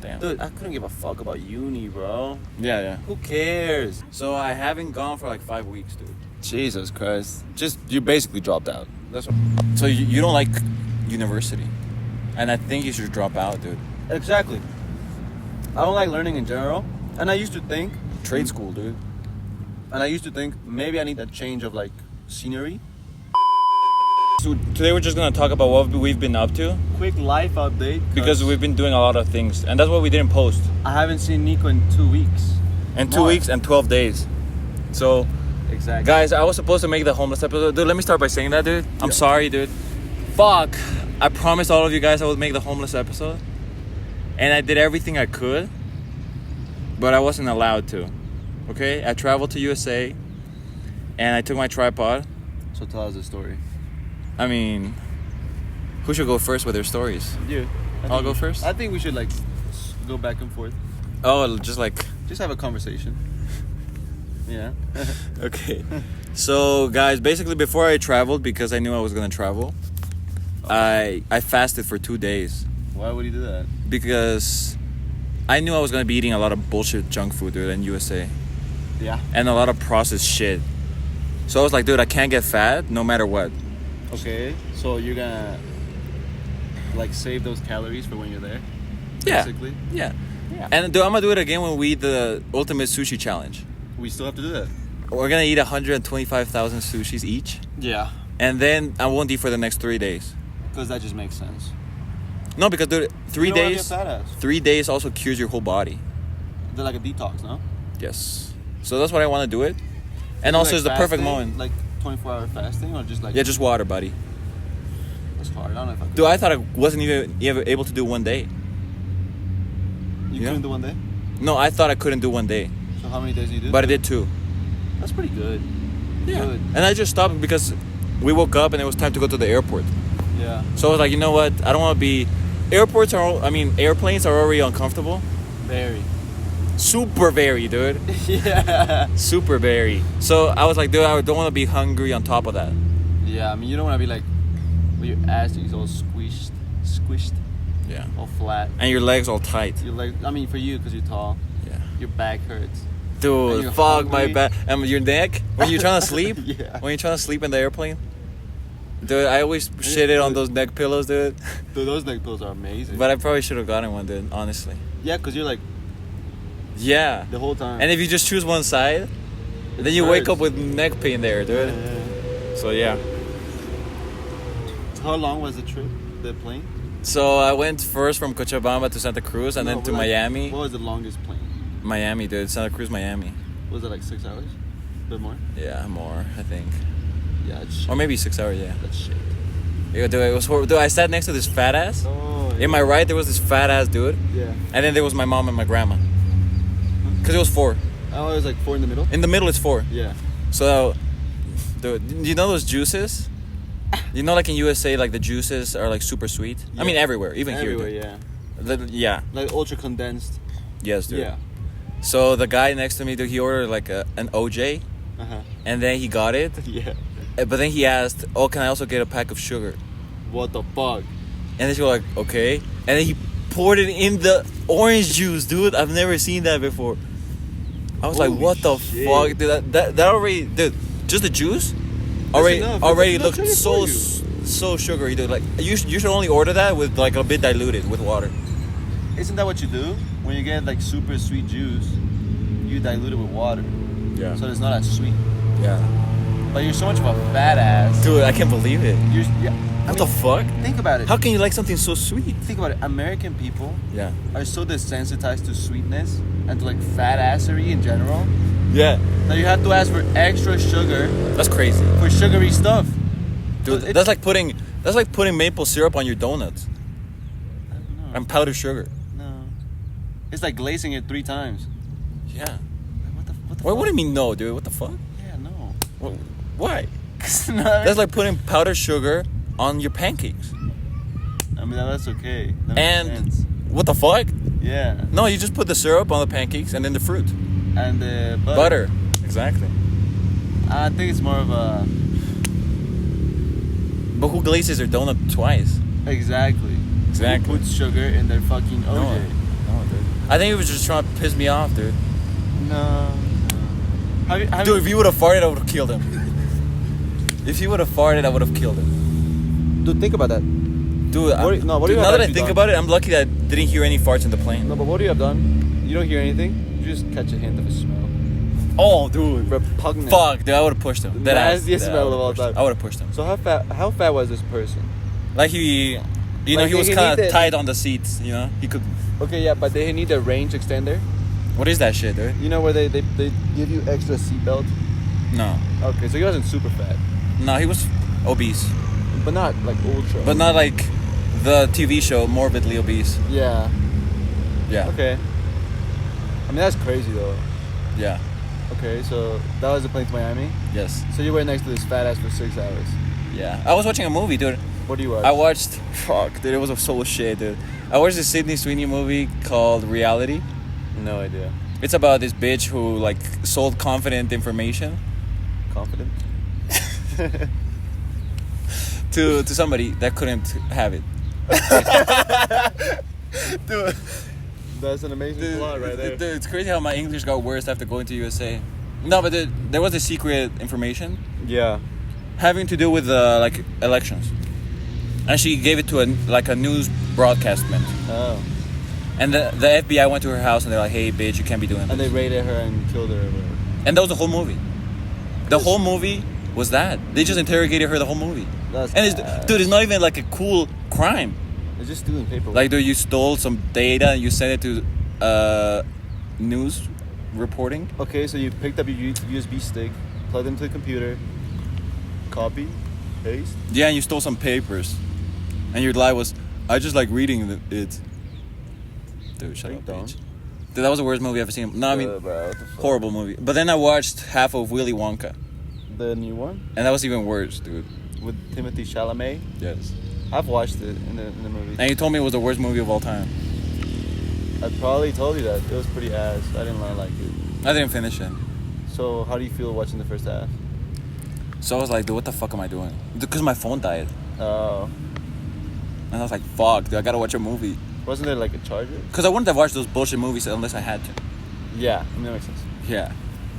Damn. Dude, I couldn't give a fuck about uni, bro. Yeah. Who cares? So I haven't gone for like 5 weeks, dude. Jesus Christ. You basically dropped out. That's what. So you don't like university, and I think you should drop out, dude. Exactly. I don't like learning in general, and I used to think Trade school, dude. maybe I need a change of like scenery. So today we're just gonna talk about what we've been up to, Quick life update. because we've been doing a lot of things, and that's what we didn't post. I haven't seen Nico in 2 weeks. And 2 weeks and 12 days. So, Exactly. guys, I was supposed to make the homeless episode. Dude, let me start by saying that, dude. I'm sorry, dude. Fuck. I promised all of you guys I would make the homeless episode. And I did everything I could. But I wasn't allowed to. Okay? I traveled to USA. And I took my tripod. So tell us the story. I mean, who should go first with their stories? You. I'll go first? I think we should like go back and forth. Oh, just like... Just have a conversation. Yeah. Okay. So, guys, basically before I traveled, because I knew I was going to travel, I fasted for 2 days. Why would you do that? Because I knew I was going to be eating a lot of bullshit junk food, dude, in USA. Yeah. And a lot of processed shit. So I was like, dude, I can't get fat no matter what. Okay. So you're gonna like save those calories for when you're there? Yeah. Basically? Yeah. Yeah. And dude, I'm going to do it again when we eat the ultimate sushi challenge. We still have to do that. We're going to eat 125,000 sushis each. Yeah. And then I won't eat for the next 3 days. Because that just makes sense. No, because dude, 3 You don't wanna be a days. fat ass. 3 days also cures your whole body. They're like a detox, no? Yes. So that's what I want to do it. And also, Like it's the perfect fasting, moment. Like 24-hour fasting or just like... Yeah, just water, buddy. That's hard. I don't know if I could. Dude, I thought I wasn't even able to do 1 day. You yeah. couldn't do 1 day? No, I thought I couldn't do 1 day. So how many days do you do? But I did 2. That's pretty good. Yeah. Good. And I just stopped because we woke up and it was time to go to the airport. Yeah. So I was like, you know what? I don't want to be... Airplanes are already uncomfortable. Very. Super very, dude. Yeah. Super very. So I was like, dude, I don't want to be hungry on top of that. Yeah, I mean, you don't want to be like, with your ass is all squished, Yeah. all flat. And your legs all tight. Your leg, I mean, for you, because you're tall, Yeah. your back hurts. And Dude, you're fuck my hungry. back. And your neck? When you're trying to sleep? Yeah. When you're trying to sleep in the airplane? Dude, I always shit it on those neck pillows, dude. Dude, those neck pillows are amazing. But I probably should have gotten one, dude, honestly. Yeah, because you're like, Yeah. the whole time. And if you just choose one side, then you wake up with neck pain there, dude. Yeah. So, yeah. How long was the trip, the plane? So I went first from Cochabamba to Santa Cruz and then to like, Miami. What was the longest plane? Miami, dude. Santa Cruz, Miami. Was it like 6 hours? A bit more? Yeah, more, I think. Yeah, it's shit. Or maybe 6 hours, yeah. That's shit. Yeah, dude, it was horrible. Dude, I sat next to this fat ass. Oh, In my right, there was this fat ass dude. Yeah. And then there was my mom and my grandma. Because it was 4. Oh, it was like 4 in the middle? In the middle, it's 4. Yeah. So, dude, you know those juices? You know, like in USA, like the juices are like super sweet. Yeah. I mean, everywhere, even Everywhere, here. yeah. Yeah. Like ultra condensed. Yes, dude. Yeah. So the guy next to me, dude, he ordered like an OJ, Uh-huh. and then he got it. Yeah. But then he asked, "Oh, can I also get a pack of sugar?" What the fuck? And then she was like, "Okay." And then he poured it in the orange juice, dude. I've never seen that before. I was like, Holy "What the shit. fuck, dude? That already, dude. Just the juice enough. already That's looked sugar so for you. so sugary, dude. Like you should only order that with like a bit diluted with water. Isn't that what you do? When you get like super sweet juice, you dilute it with water. Yeah. So it's not as sweet. Yeah. But you're so much of a fat ass. Dude, I can't believe it. What the fuck? Think about it. How can you like something so sweet? Think about it. American people Yeah. are so desensitized to sweetness and to like fat assery in general Yeah. that you have to ask for extra sugar That's crazy. for sugary stuff. Dude, So that's like putting maple syrup on your donuts I don't know. and powdered sugar. No. It's like glazing it 3 times. Yeah. Like, what the What fuck? do you mean no, dude? What the fuck? Yeah, no. Why? No, That's like putting powdered sugar on your pancakes. I mean, that's okay. That makes And sense. what the fuck? Yeah. No, you just put the syrup on the pancakes and then the fruit. And the Butter. Exactly. I think it's more of a... But who glazes their donut twice? Exactly. Exactly. Who puts sugar in their fucking OJ? No, dude. I think he was just trying to piss me off, dude. No. Dude, if he would have farted, I would have killed him. If he would have farted, I would have killed him. Dude, think about that. Dude, What do you now have that I actually think done? about it, I'm lucky that I didn't hear any farts in the plane. No, but what do you have done? You don't hear anything. You just catch a hint of a smell. Oh, dude. Repugnant. Fuck, dude, I would have pushed him. Nastiest smell of all time. I would have pushed him. So how fat was this person? Like he Like, was he kind of needed- tight on the seats, you know? He could... Okay, yeah, but they need a range extender. What is that shit, dude? You know where they give you extra seatbelt? No. Okay, so he wasn't super fat. No, he was obese. But not like ultra. But not like the TV show, Morbidly Obese. Yeah. Yeah. Okay. I mean, that's crazy though. Yeah. Okay, so that was the plane to Miami. Yes. So you were next to this fat ass for 6 hours. Yeah. I was watching a movie, dude. What do you watch? I watched... Fuck, dude, it was so shit, dude. I watched this Sydney Sweeney movie called Reality. No idea. It's about this bitch who, like, sold confident information Confident? to somebody that couldn't have it. Dude, That's an amazing plot right there. dude, it's crazy how my English got worse after going to USA. No, but there was a secret information Yeah. having to do with like elections, and she gave it to a news broadcastman. Oh. And the FBI went to her house and they're like, "Hey, bitch, you can't be doing this." And they raided her and killed her or whatever. And that was the whole movie. The whole movie was that. They just interrogated her the whole movie. That's And bad. dude, it's not even like a cool crime. They're just stealing paperwork. Like, dude, you stole some data and you sent it to news reporting. Okay, so you picked up your USB stick, plugged into the computer, copy, paste. Yeah, and you stole some papers. And your lie was, "I just like reading it." Dude, shut up, Don't. bitch. Dude, that was the worst movie I've ever seen. No, I mean, Bro, what the fuck? horrible movie. But then I watched half of Willy Wonka. The new one And that was even worse, dude. with Timothy Chalamet. Yes. I've watched it in the movie. And you told me it was the worst movie of all time. I probably told you that. It was pretty ass. I didn't like it. I didn't finish it. So how do you feel watching the first half? So I was like, dude, what the fuck am I doing? Because my phone died. Oh. And I was like, fuck, dude, I gotta watch a movie. Wasn't there like a charger? Because I wouldn't have watched those bullshit movies unless I had to. Yeah, I mean, that makes sense. Yeah.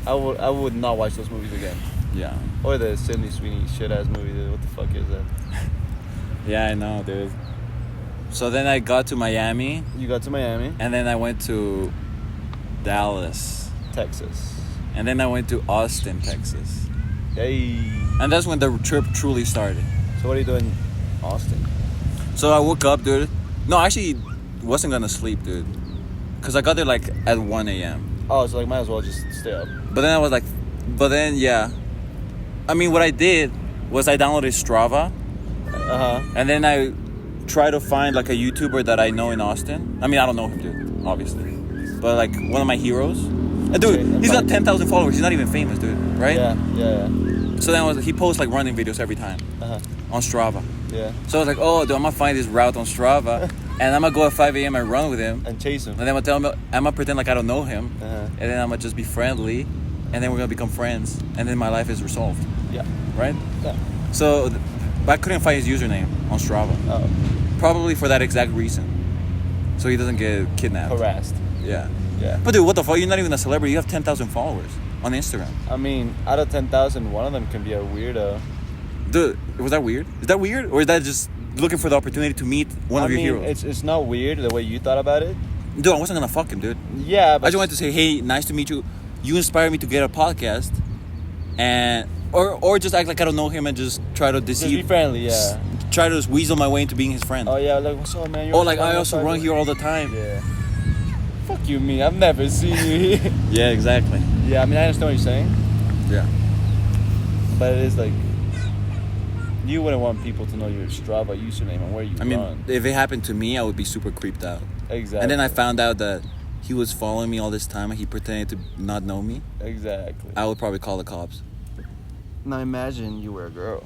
I would not watch those movies again. Yeah. Or the Sydney Sweeney shit ass movie. Dude. What the fuck is that? Yeah, I know, dude. So then I got to Miami, You got to Miami, and then I went to Dallas, Texas. and then I went to Austin, Texas. Hey. And that's when the trip truly started. So what are you doing in Austin? So I woke up, dude. No, I actually wasn't gonna sleep, dude. Because I got there like at 1 a.m. Oh, so like might as well just stay up. But then I was like, yeah. I mean, what I did was I downloaded Strava, Uh-huh. and then I tried to find like a YouTuber that I know in Austin. I mean, I don't know him, dude, obviously. But like one of my heroes. And dude, Okay, he's got fine. 10,000 followers. He's not even famous, dude, right? Yeah. So then he posts like running videos every time Uh-huh. on Strava. Yeah. So I was like, oh, dude, I'm gonna find this route on Strava, and I'm gonna go at 5 a.m. and run with him. And chase him. And then I'm gonna tell him, I'm gonna pretend like I don't know him, Uh-huh. and then I'm gonna just be friendly, and then we're gonna become friends, and then my life is resolved, Yeah. right? Yeah. So, but I couldn't find his username on Strava, Oh. probably for that exact reason, so he doesn't get kidnapped. Harassed. Yeah. Yeah. But dude, what the fuck? You're not even a celebrity. You have 10,000 followers on Instagram. I mean, out of 10,000, one of them can be a weirdo. Dude, was that weird? Is that weird, or is that just looking for the opportunity to meet one of your heroes? It's not weird the way you thought about it. Dude, I wasn't gonna fuck him, dude. Yeah, but I just wanted to say, hey, nice to meet you. You inspired me to get a podcast, and or just act like I don't know him and just try to just be deceive, friendly. Yeah. try to just weasel my way into being his friend. Oh yeah, like what's up, man? You're Oh, like I on also Friday? run here all the time. Yeah. Fuck you, me. I've never seen you here. Yeah, exactly. Yeah, I mean, I understand what you're saying, Yeah. but it is like you wouldn't want people to know your Strava username and where you I mean, run. if it happened to me, I would be super creeped out. Exactly. And then I found out that he was following me all this time and he pretended to not know me. Exactly. I would probably call the cops. Now imagine you were a girl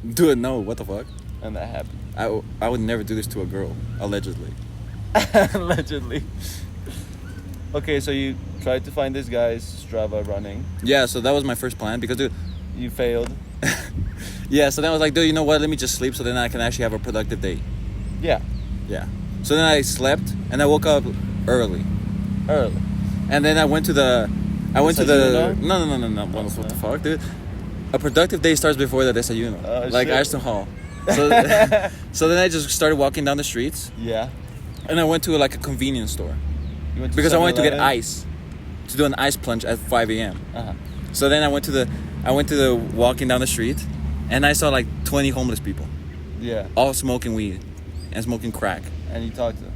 Dude, no, what the fuck? and that happened. I would never do this to a girl, allegedly. Allegedly. Okay, so you tried to find this guy's Strava running. Yeah, so that was my first plan because, dude, You failed. yeah, so then I was like, dude, you know what? Let me just sleep so then I can actually have a productive day. Yeah. Yeah. So then I slept and I woke up early. Early. And then I went to the no. What Uh-huh. the fuck, dude? A productive day starts before the desayuno. Like shit. Ashton Hall. So, so then I just started walking down the streets, Yeah. and I went to like a convenience store You went to because I wanted to get 7-Eleven? ice, to do an ice plunge at 5 a.m. Uh-huh. So then I went to the walking down the street, and I saw like 20 homeless people, Yeah. all smoking weed and smoking crack. And you talked to them.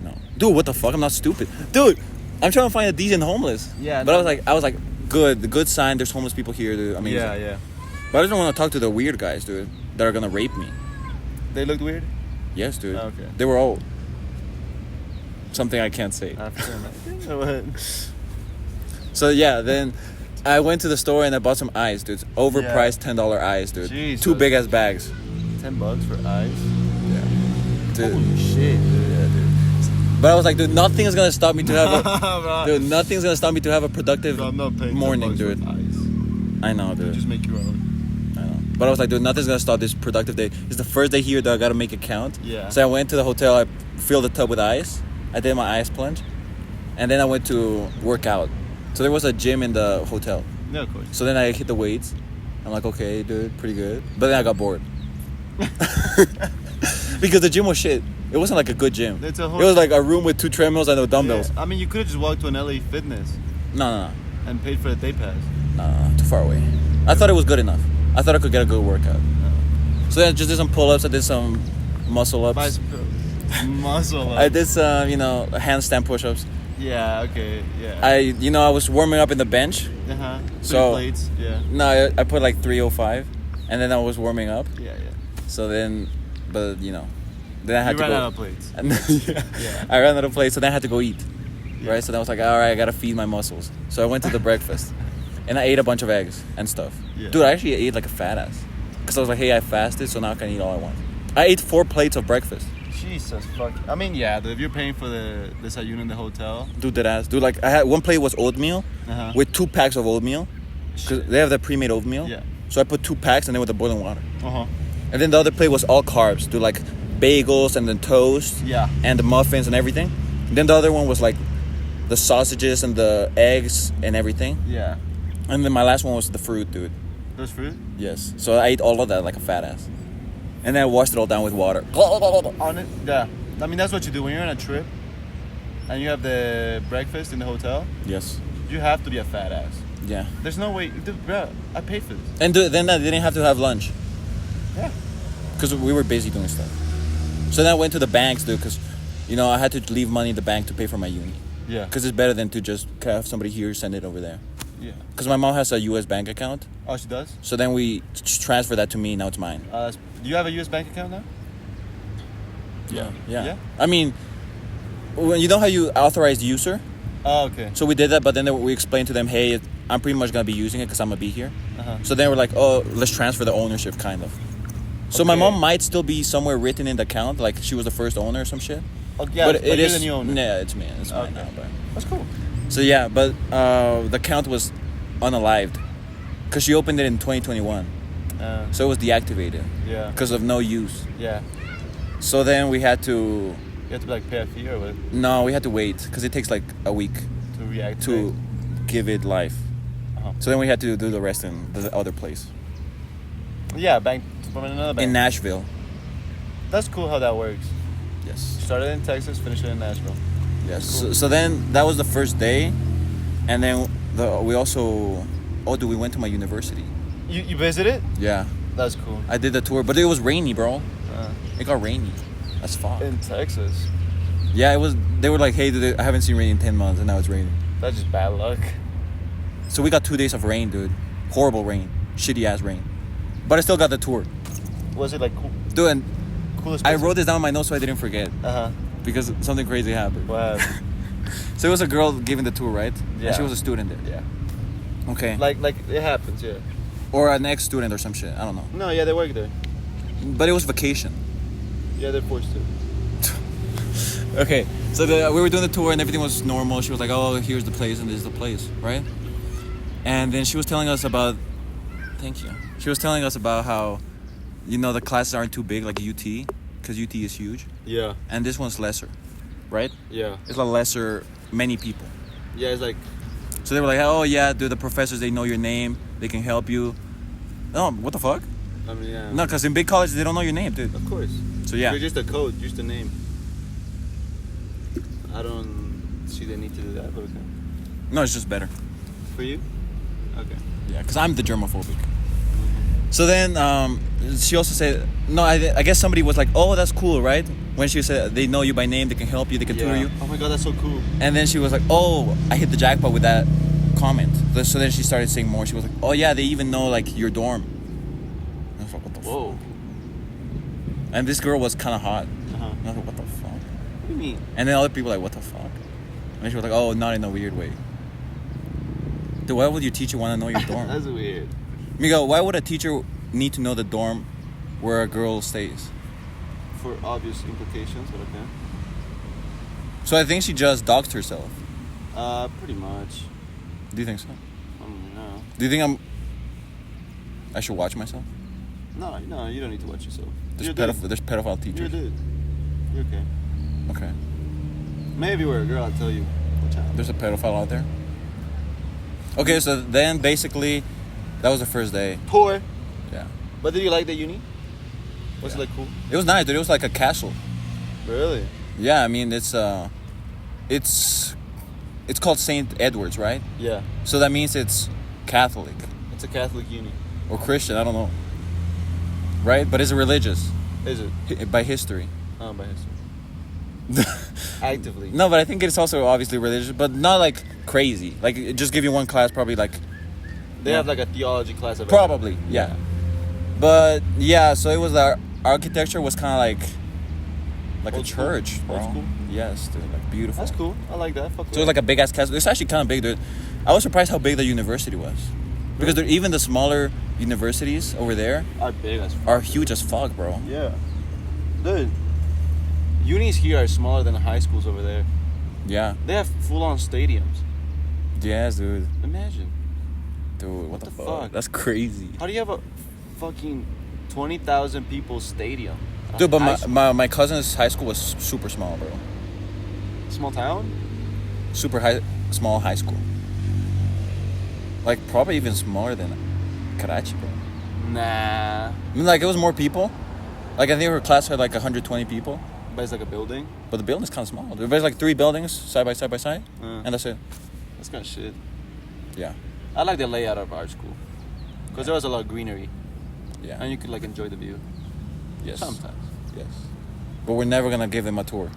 No, dude, what the fuck? I'm not stupid, dude. I'm trying to find a decent homeless. Yeah, but no. I was like, good. The good sign. There's homeless people here, dude. Amazing. Yeah. But I just don't want to talk to the weird guys, dude, that are gonna rape me. They looked weird? Yes, dude. Oh, okay. They were all something I can't say. So yeah, then I went to the store and I bought some ice, dude. It's overpriced $10 ice, dude. Jesus. 2 big ass bags. $10 for ice? Yeah. Dude. Holy shit, dude. Yeah, dude. But I was like, dude, nothing is gonna stop me to have a Bro. dude. Nothing's gonna stop me to have a productive I'm not paying morning, $10 dude. for ice. I know, dude. Just make your own. I know. But I was like, dude, nothing's gonna stop this productive day. It's the first day here that I gotta make it count. Yeah. So I went to the hotel. I filled the tub with ice. I did my ice plunge, and then I went to work out. So there was a gym in the hotel. Yeah, of course. So then I hit the weights. I'm like, okay, dude, pretty good. But then I got bored because the gym was shit. It wasn't like a good gym. It's It a whole- was like a room with 2 treadmills and no dumbbells. Yeah. I mean, you could have just walked to an LA Fitness No, and paid for the day pass. too far away. I thought it was good enough. I thought I could get a good workout. So then I just did some pull-ups. I did some muscle ups. Buy some pills. Muscle up. I did some, handstand push-ups. Yeah, okay, yeah. I was warming up in the bench. Uh-huh. Three So- plates, yeah. No, I put like 305, and then I was warming up. Yeah. So then, then I had You to ran go. out of plates. And yeah. Yeah. I ran out of plates, so then I had to go eat. Yeah. Right? So then I was like, all right, I gotta feed my muscles. So I went to the breakfast, and I ate a bunch of eggs and stuff. Yeah. Dude, I actually ate like a fat ass, because I was like, hey, I fasted, so now I can eat all I want. I ate 4 plates of breakfast. Jesus fuck. I mean, yeah, dude, if you're paying for the desayuno in the hotel. Dude, that ass. Dude, like I had one plate was oatmeal Uh-huh. with 2 packs of oatmeal, because Shit. they have the pre-made oatmeal. Yeah. So I put 2 packs and then with the boiling water. Uh-huh. And then the other plate was all carbs, dude, like bagels and then toast. Yeah. And the muffins and everything. And then the other one was like the sausages and the eggs and everything. Yeah. And then my last one was the fruit, dude. There's fruit? Yes. So I ate all of that like a fat ass. And then I washed it all down with water. On it? Yeah. I mean, that's what you do when you're on a trip and you have the breakfast in the hotel. Yes. You have to be a fat ass. Yeah. There's no way. Dude, bro, I paid for this. And then I didn't have to have lunch. Yeah. Because we were busy doing stuff. So then I went to the banks, dude, because, I had to leave money in the bank to pay for my uni. Yeah. Because it's better than to just have somebody here send it over there. Yeah. Because my mom has a U.S. bank account. Oh, she does? So then we transfer that to me. Now it's mine. Do you have a US bank account now? Yeah. I mean, you know how you authorized user? Oh, okay. So we did that, but then we explained to them, hey, I'm pretty much going to be using it because I'm going to be here. Uh-huh. So then we're like, oh, let's transfer the ownership, kind of. So my Okay. mom might still be somewhere written in the account, like she was the first owner or some shit. Oh, yeah, but it you're is. the new owner. Yeah, it's me. It's mine Okay. now. But. That's cool. So yeah, but the account was unalived because she opened it in 2021. So it was deactivated Yeah. because of no use. Yeah. So then we had to. You have to like pay a fee or what No, we had to wait because it takes like a week to reactivate. to give it life. Uh-huh. So then we had to do the rest in the other place Yeah, bank from another bank. in Nashville. That's cool how that works. Yes. Started in Texas, finished it in Nashville. Yes. Cool. So then that was the first day, and then we also. Oh, dude, we went to my university. You visited? Yeah, That's cool. I did the tour, but it was rainy, bro. Uh, It got rainy. That's fuck. in Texas. Yeah, it was. They were like, "Hey, dude, I haven't seen rain in 10 months, and now it's raining." That's just bad luck. So we got 2 days of rain, dude. Horrible rain, shitty ass rain. But I still got the tour, Was it like cool? dude. And Coolest I place? wrote this down in my notes so I didn't forget Uh-huh. because something crazy happened. Wow. So it was a girl giving the tour, right? Yeah. And she was a student there. Yeah. Okay. Like it happens, yeah. Or an ex-student or some shit. I don't know. No, yeah, they work there. But it was vacation. Yeah, they're forced to. Okay, so we were doing the tour and everything was normal. She was like, "Oh, here's the place and this is the place," right? And then she was telling us about. Thank you. She was telling us about how, the classes aren't too big like UT, because UT is huge, Yeah. and this one's lesser, right? Yeah. It's a lesser many people. Yeah, it's like. So they were like, oh yeah, dude, the professors, they know your name, they can help you. No, what the fuck? I mean, yeah. No, because in big colleges they don't know your name, dude. Of course. So yeah. You're just a code, just a name. I don't see the need to do that, but okay. No, it's just better. For you? Okay. Yeah, because I'm the germophobic. So then she also said, no, I guess somebody was like, oh, that's cool, right? When she said they know you by name, they can help you, they can tutor you. Oh my god, that's so cool. And then she was like, oh, I hit the jackpot with that comment. So then she started saying more. She was like, oh yeah, they even know like your dorm. I was like, what the Whoa. fuck? And this girl was kind of hot. Uh-huh. And I was like, what the fuck? What do you mean? And then other people were like, what the fuck? And she was like, oh, not in a weird way. Dude, why would your teacher want to know your dorm? That's weird. Miguel, why would a teacher need to know the dorm where a girl stays? For obvious implications, but okay. So I think she just doxed herself. Pretty much. Do you think so? No. Do you think I should watch myself? No, you don't need to watch yourself. There's pedophile teachers. You're a dude. You're okay. Okay. Maybe if you were a girl, I'd tell you. Watch out. There's a pedophile out there. Okay, so then basically, that was the first day. Poor. Yeah. But did you like the uni? Was it like cool? It was nice, dude. It was like a castle. Really? Yeah, I mean it's called Saint Edward's, right? Yeah. So that means it's Catholic It's a Catholic uni. or Christian. I don't know. Right? But it's religious Is it? by history. Oh, by history. Actively. No, but I think it's also obviously religious, but not like crazy. Like it just give you one class, probably like. They have like a theology class of Probably, yeah. But yeah, so it was the architecture was kind of like Old a school? church, bro. Old school? Yes, dude, like beautiful. That's cool. I like that. Fuck So it was like a big ass castle. It's actually kind of big, dude. I was surprised how big the university was, because even the smaller universities over there are big as fuck. are huge as fuck, bro. Yeah. Dude. Unis here are smaller than the high schools over there. Yeah. They have full-on stadiums. Yes, dude. Imagine. Dude, what the the fuck? fuck? That's crazy. How do you have a fucking 20,000 people stadium? Dude, but High school? my cousin's high school was super small, bro. Small town? Small high school. Like probably even smaller than Karachi, bro. Nah. I mean, like it was more people. Like I think her class had like 120 people. But it's like a building? But the building's kind of small. There's like 3 buildings side by side, and that's it. That's kind of shit. Yeah. I like the layout of our school. Because there was a lot of greenery. Yeah. And you could like enjoy the view. Yes. Sometimes. Yes. But we're never gonna give them a tour.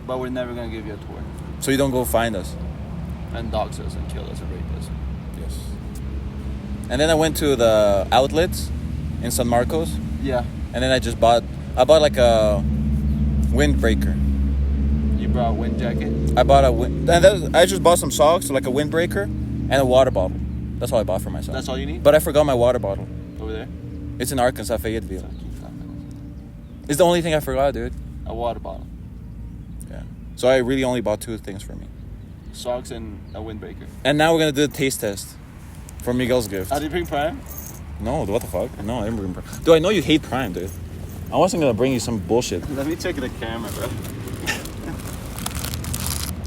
But we're never going to give you a tour. So you don't go find us. And dox us and kill us and rape us. Yes. And then I went to the outlets in San Marcos, Yeah. and then I bought like a windbreaker. You brought a wind jacket? I bought I just bought some socks, like a windbreaker, and a water bottle. That's all I bought for myself. That's all you need? But I forgot my water bottle. Over there? It's in Arkansas, Fayetteville. It's the only thing I forgot, dude. A water bottle. Yeah. So I really only bought 2 things for me. Socks and a windbreaker. And now we're gonna do the taste test for Miguel's gift. Did you bring Prime? No, what the fuck? No, I didn't bring Prime. Dude, I know you hate Prime, dude. I wasn't gonna bring you some bullshit. Let me check the camera, bro.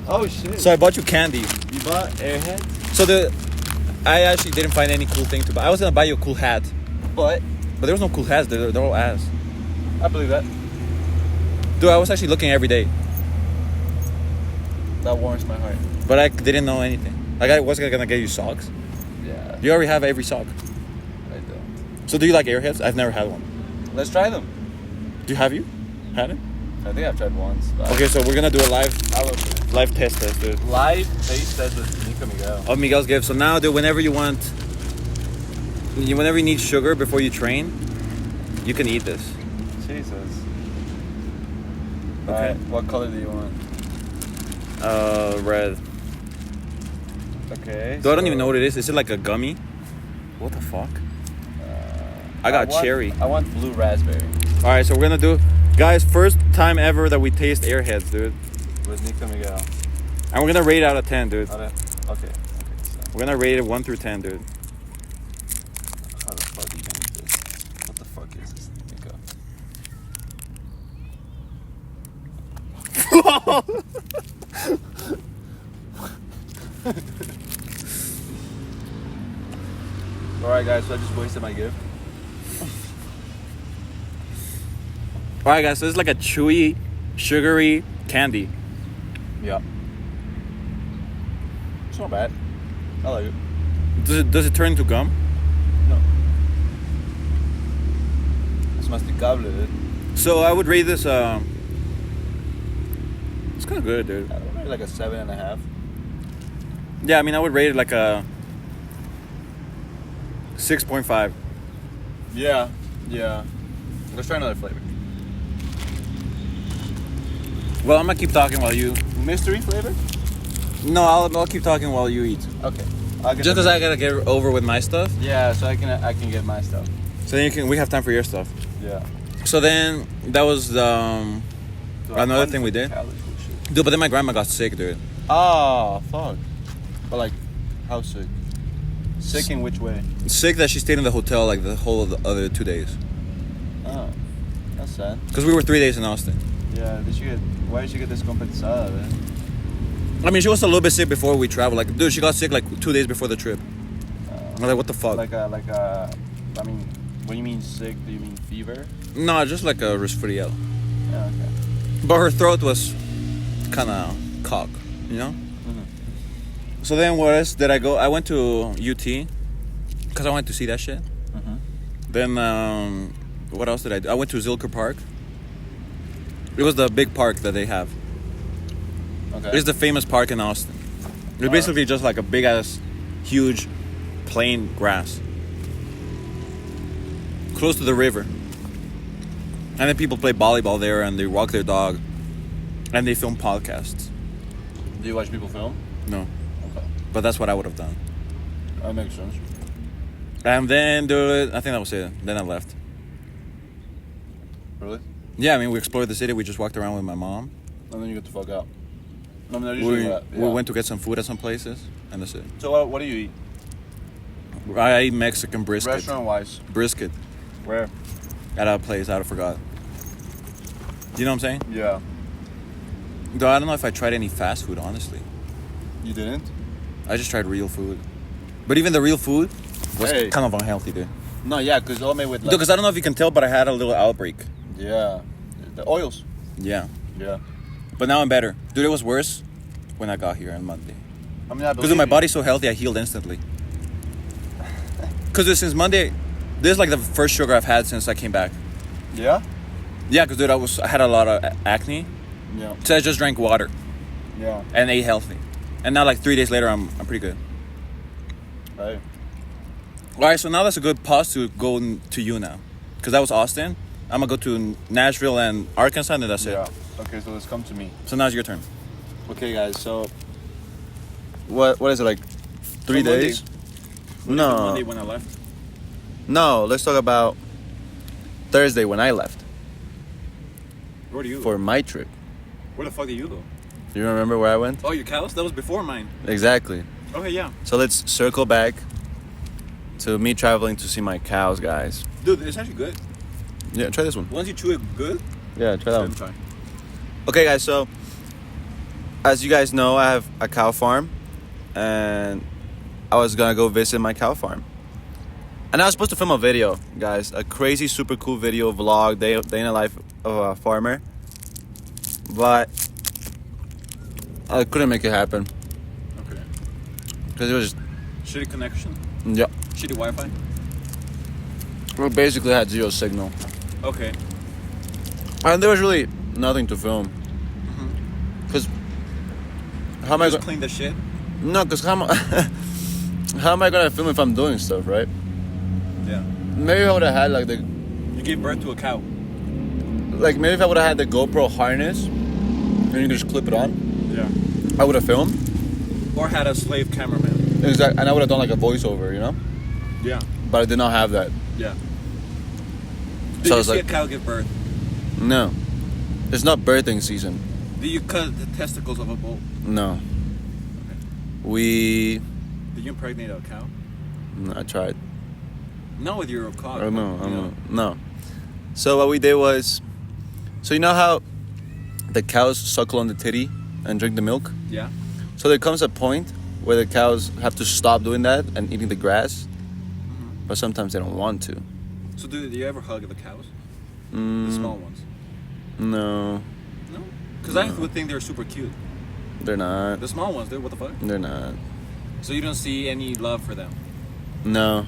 Oh shit. So I bought you candy. You bought Airheads? So I actually didn't find any cool thing to buy. I was gonna buy you a cool hat, But there was no cool hats. They're all ass. I believe that. Dude, I was actually looking every day, That warms my heart. but I didn't know anything. Like I wasn't gonna get you socks. Yeah. You already have every sock. I do. So do you like Airheads? I've never had one. Let's try them. Have you had it? I think I've tried once. Okay, so we're gonna do a I love it. live test, dude. Live taste test with Nico Miguel. Of Miguel's gift. So now, dude, whenever you need sugar before you train, you can eat this. Jesus. Okay. Alright, what color do you want? Red. Okay. Dude, I don't even know what it is. Is it like a gummy? What the fuck? I got cherry. I want blue raspberry. All right, so we're gonna do, guys, first time ever that we taste Airheads, dude. With Nico Miguel. And we're gonna rate it out of 10, dude. Okay. So We're gonna rate it 1 through 10, dude. how the fuck do you make this? What the fuck is this, Nico? Alright guys, so I just wasted my gift. Alright guys, so it's like a chewy, sugary candy. Yeah. It's not bad. I like it. Does it turn into gum? No. Es masticable, dude. So I would rate this, it's kind of good, dude. I would rate it like a 7.5. Yeah, I mean, I would rate it like a 6.5. Yeah. Let's try another flavor. Well, I'm gonna keep talking while you... Mystery flavor? No, I'll keep talking while you eat. Okay. Just because I gotta get over with my stuff. Yeah, so I can get my stuff. So then we have time for your stuff. Yeah. So then, that was another thing we did. Dude, but then my grandma got sick, dude. Oh, fuck. But like, how sick? Sick in which way? Sick that she stayed in the hotel like the whole of the other 2 days. Oh, that's sad. Because we were 3 days in Austin. Yeah, why did she get descompensada then? I mean, she was a little bit sick before we traveled. Like, dude, she got sick like 2 days before the trip. I'm like, what the fuck? I mean, when you mean sick, do you mean fever? No, just like a resfriado. Yeah, okay. But her throat was kind of cocked, you know? Mm-hmm. So then where else did I go? I went to UT because I wanted to see that shit. Mm-hmm. Then, what else did I do? I went to Zilker Park. It was the big park that they have. Okay. It's the famous park in Austin. It's basically just like a big ass, huge, plain grass. Close to the river. And then people play volleyball there and they walk their dog. And they film podcasts. Do you watch people film? No. Okay. But that's what I would have done. That makes sense. And then, dude, I think that was it. Then I left. Really? Yeah, I mean, we explored the city. We just walked around with my mom. And then you get the fuck out. I mean, We went to get some food at some places. And that's it. So what do you eat? I ate Mexican brisket. Restaurant-wise? Brisket. Where? At a place. I forgot. You know what I'm saying? Yeah. Though I don't know if I tried any fast food, honestly. You didn't? I just tried real food. But even the real food was kind of unhealthy, dude. No, yeah, because all made with like... Because I don't know if you can tell, but I had a little outbreak. Yeah. The oils. Yeah. Yeah. But now I'm better. Dude, it was worse when I got here on Monday. I mean, I Because my body's so healthy, I healed instantly. Because since Monday, this is like the first sugar I've had since I came back. Yeah? Yeah, because dude, I had a lot of acne. Yeah. So I just drank water Yeah. and ate healthy. And now like 3 days later, I'm pretty good. Hey. All right, so now that's a good pause to go to you now. Because that was Austin. I'm going to go to Nashville and Arkansas, and that's it. Yeah. Okay, so let's come to me. So now it's your turn. Okay, guys, so... What is it, like 3 Monday. days? No. Monday when I left. No, let's talk about Thursday when I left Where do you for my trip. Where the fuck do you go? You remember where I went? Oh, your cows? That was before mine. Exactly. Okay, yeah. So let's circle back to me traveling to see my cows, guys. Dude, it's actually good. Yeah, try this one. Once you chew it good, Yeah, try that one. try. Okay, guys, so as you guys know, I have a cow farm, and I was gonna go visit my cow farm. And I was supposed to film a video, guys, a crazy, super cool video vlog, day in the life of a farmer. But I couldn't make it happen Okay. because it was, Shitty connection? yeah, Shitty Wi-Fi? we basically had zero signal, Okay. and there was really nothing to film. Because how am I Just gonna? clean the shit? No, because how am I gonna film if I'm doing stuff, right? Yeah. Maybe I would have had like You gave birth to a cow. maybe if I would have had the GoPro harness and you could just clip it on, Yeah. I would have filmed. Or had a slave cameraman. Exactly, and I would have done like a voiceover, you know. Yeah. But I did not have that. Yeah. Did So I you was see like- a cow give birth? No, it's not birthing season. Did you cut the testicles of a bull? No. We. Did you impregnate a cow? No, I tried. Not with your cock. I know. but, I you know. No. So what we did was, so you know how the cows suckle on the titty and drink the milk. Yeah. So there comes a point where the cows have to stop doing that and eating the grass, but sometimes they don't want to. So do you ever hug the cows? The small ones? No. No? Because I would think they're super cute. They're not. The small ones, dude, what the fuck? They're not. So you don't see any love for them? No.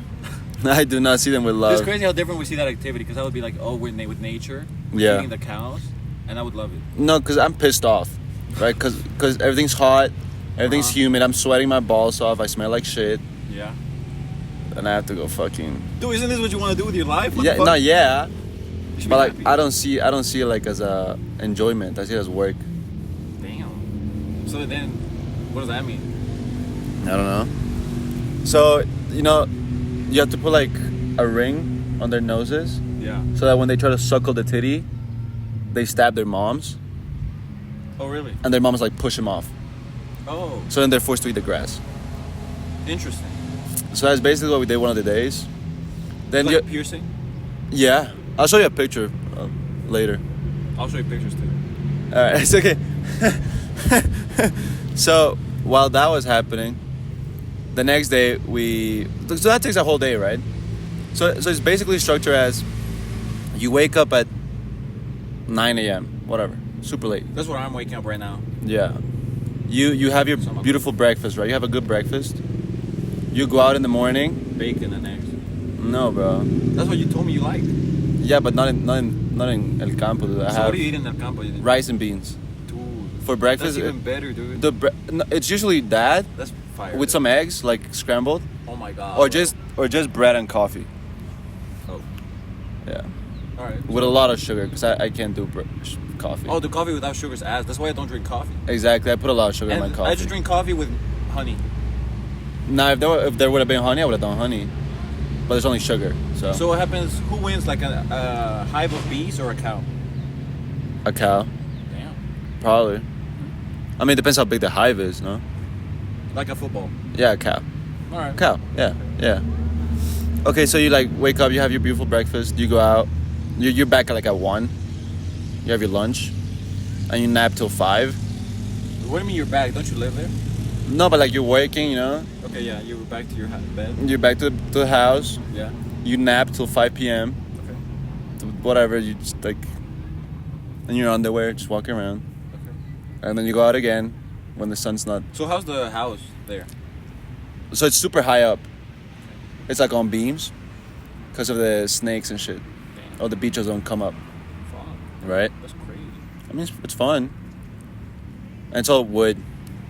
I do not see them with love. It's crazy how different we see that activity, because I would be like, oh, we're with nature, Yeah. eating the cows, and I would love it. No, because I'm pissed off, right? Because everything's hot, everything's humid, I'm sweating my balls off, I smell like shit, Yeah. and I have to go fucking... Dude, isn't this what you want to do with your life? What Yeah, the fuck? no, yeah. You should be But like, happy. I don't see it like as a enjoyment. I see it as work. Damn. So then, what does that mean? I don't know. So, you know, you have to put like a ring on their noses Yeah. so that when they try to suckle the titty, they stab their moms, Oh, really? and their moms like push them off. Oh, So then they're forced to eat the grass. interesting. So that's basically what we did one of the days. Then Like you, piercing? yeah, I'll show you a picture later. I'll show you pictures too. All right, it's okay. So while that was happening, the next day so that takes a whole day, right? So it's basically structured as you wake up at 9 a.m. whatever, super late. That's where I'm waking up right now. Yeah, you have your beautiful breakfast, right? You have a good breakfast. You go out in the morning. Bacon and eggs. No, bro. That's what you told me you like. Yeah, but not in El Campo, dude. I So have what do you eat in El Campo? rice and beans Dude, for breakfast. that's even better, dude. No, it's usually that That's fire. with some eggs, like scrambled, Oh my god. or just bread and coffee. Oh, Yeah, alright. with a lot of sugar because I can't do coffee. Oh, the coffee without sugar's ass. That's why I don't drink coffee. Exactly. I put a lot of sugar in And my coffee. I just drink coffee with honey. Now, if there would have been honey, I would have done honey. But there's only sugar, so. So what happens? Who wins, like a hive of bees or a cow? A cow, Damn. probably. I mean, it depends how big the hive is, no? Like a football. Yeah, a cow. All right. Cow. Yeah, yeah. Okay, so you like wake up, you have your beautiful breakfast, you go out, you're back at 1. You have your lunch, and you nap till 5. What do you mean you're back? Don't you live there? No, but like you're working, you know. Okay, yeah. You were back to your bed. You're back to the house. Yeah. You nap till 5 p.m. Okay. Whatever, you just like in your underwear, just walking around, Okay. and then you go out again when the sun's not. So how's the house there? So it's super high up. It's like on beams, because of the snakes and shit. Damn. Oh, the beaches don't come up, Fuck. right? That's crazy. I mean, it's fun. And it's all wood.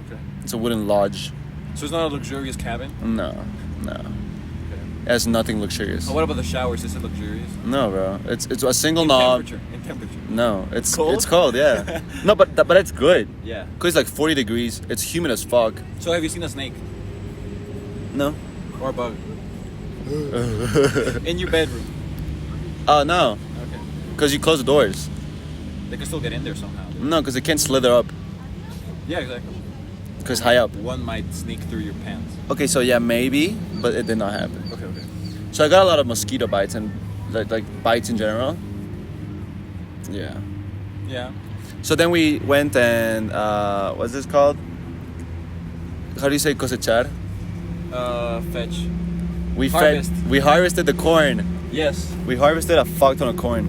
Okay. It's a wooden lodge. So it's not a luxurious cabin? No. Okay. It has nothing luxurious. Oh, what about the showers? Is it luxurious? No, bro. It's a single In knob. temperature. In temperature. No, it's Cold? It's cold, yeah. No, but it's good. Yeah. Cause it's like 40 degrees. It's humid as fuck. So have you seen a snake No. or a bug in your bedroom? Oh no, Okay. cause you close the doors. They can still get in there somehow. Dude. No, cause it can't slither up. Yeah, exactly. Cause high up. One might sneak through your pants. Okay, so yeah, maybe, but it did not happen. Okay, okay. So I got a lot of mosquito bites and like bites in general. Yeah. Yeah. So then we went and what's this called? How do you say cosechar? Fetch. We we harvested the corn. Yes. We harvested a fuck ton of corn.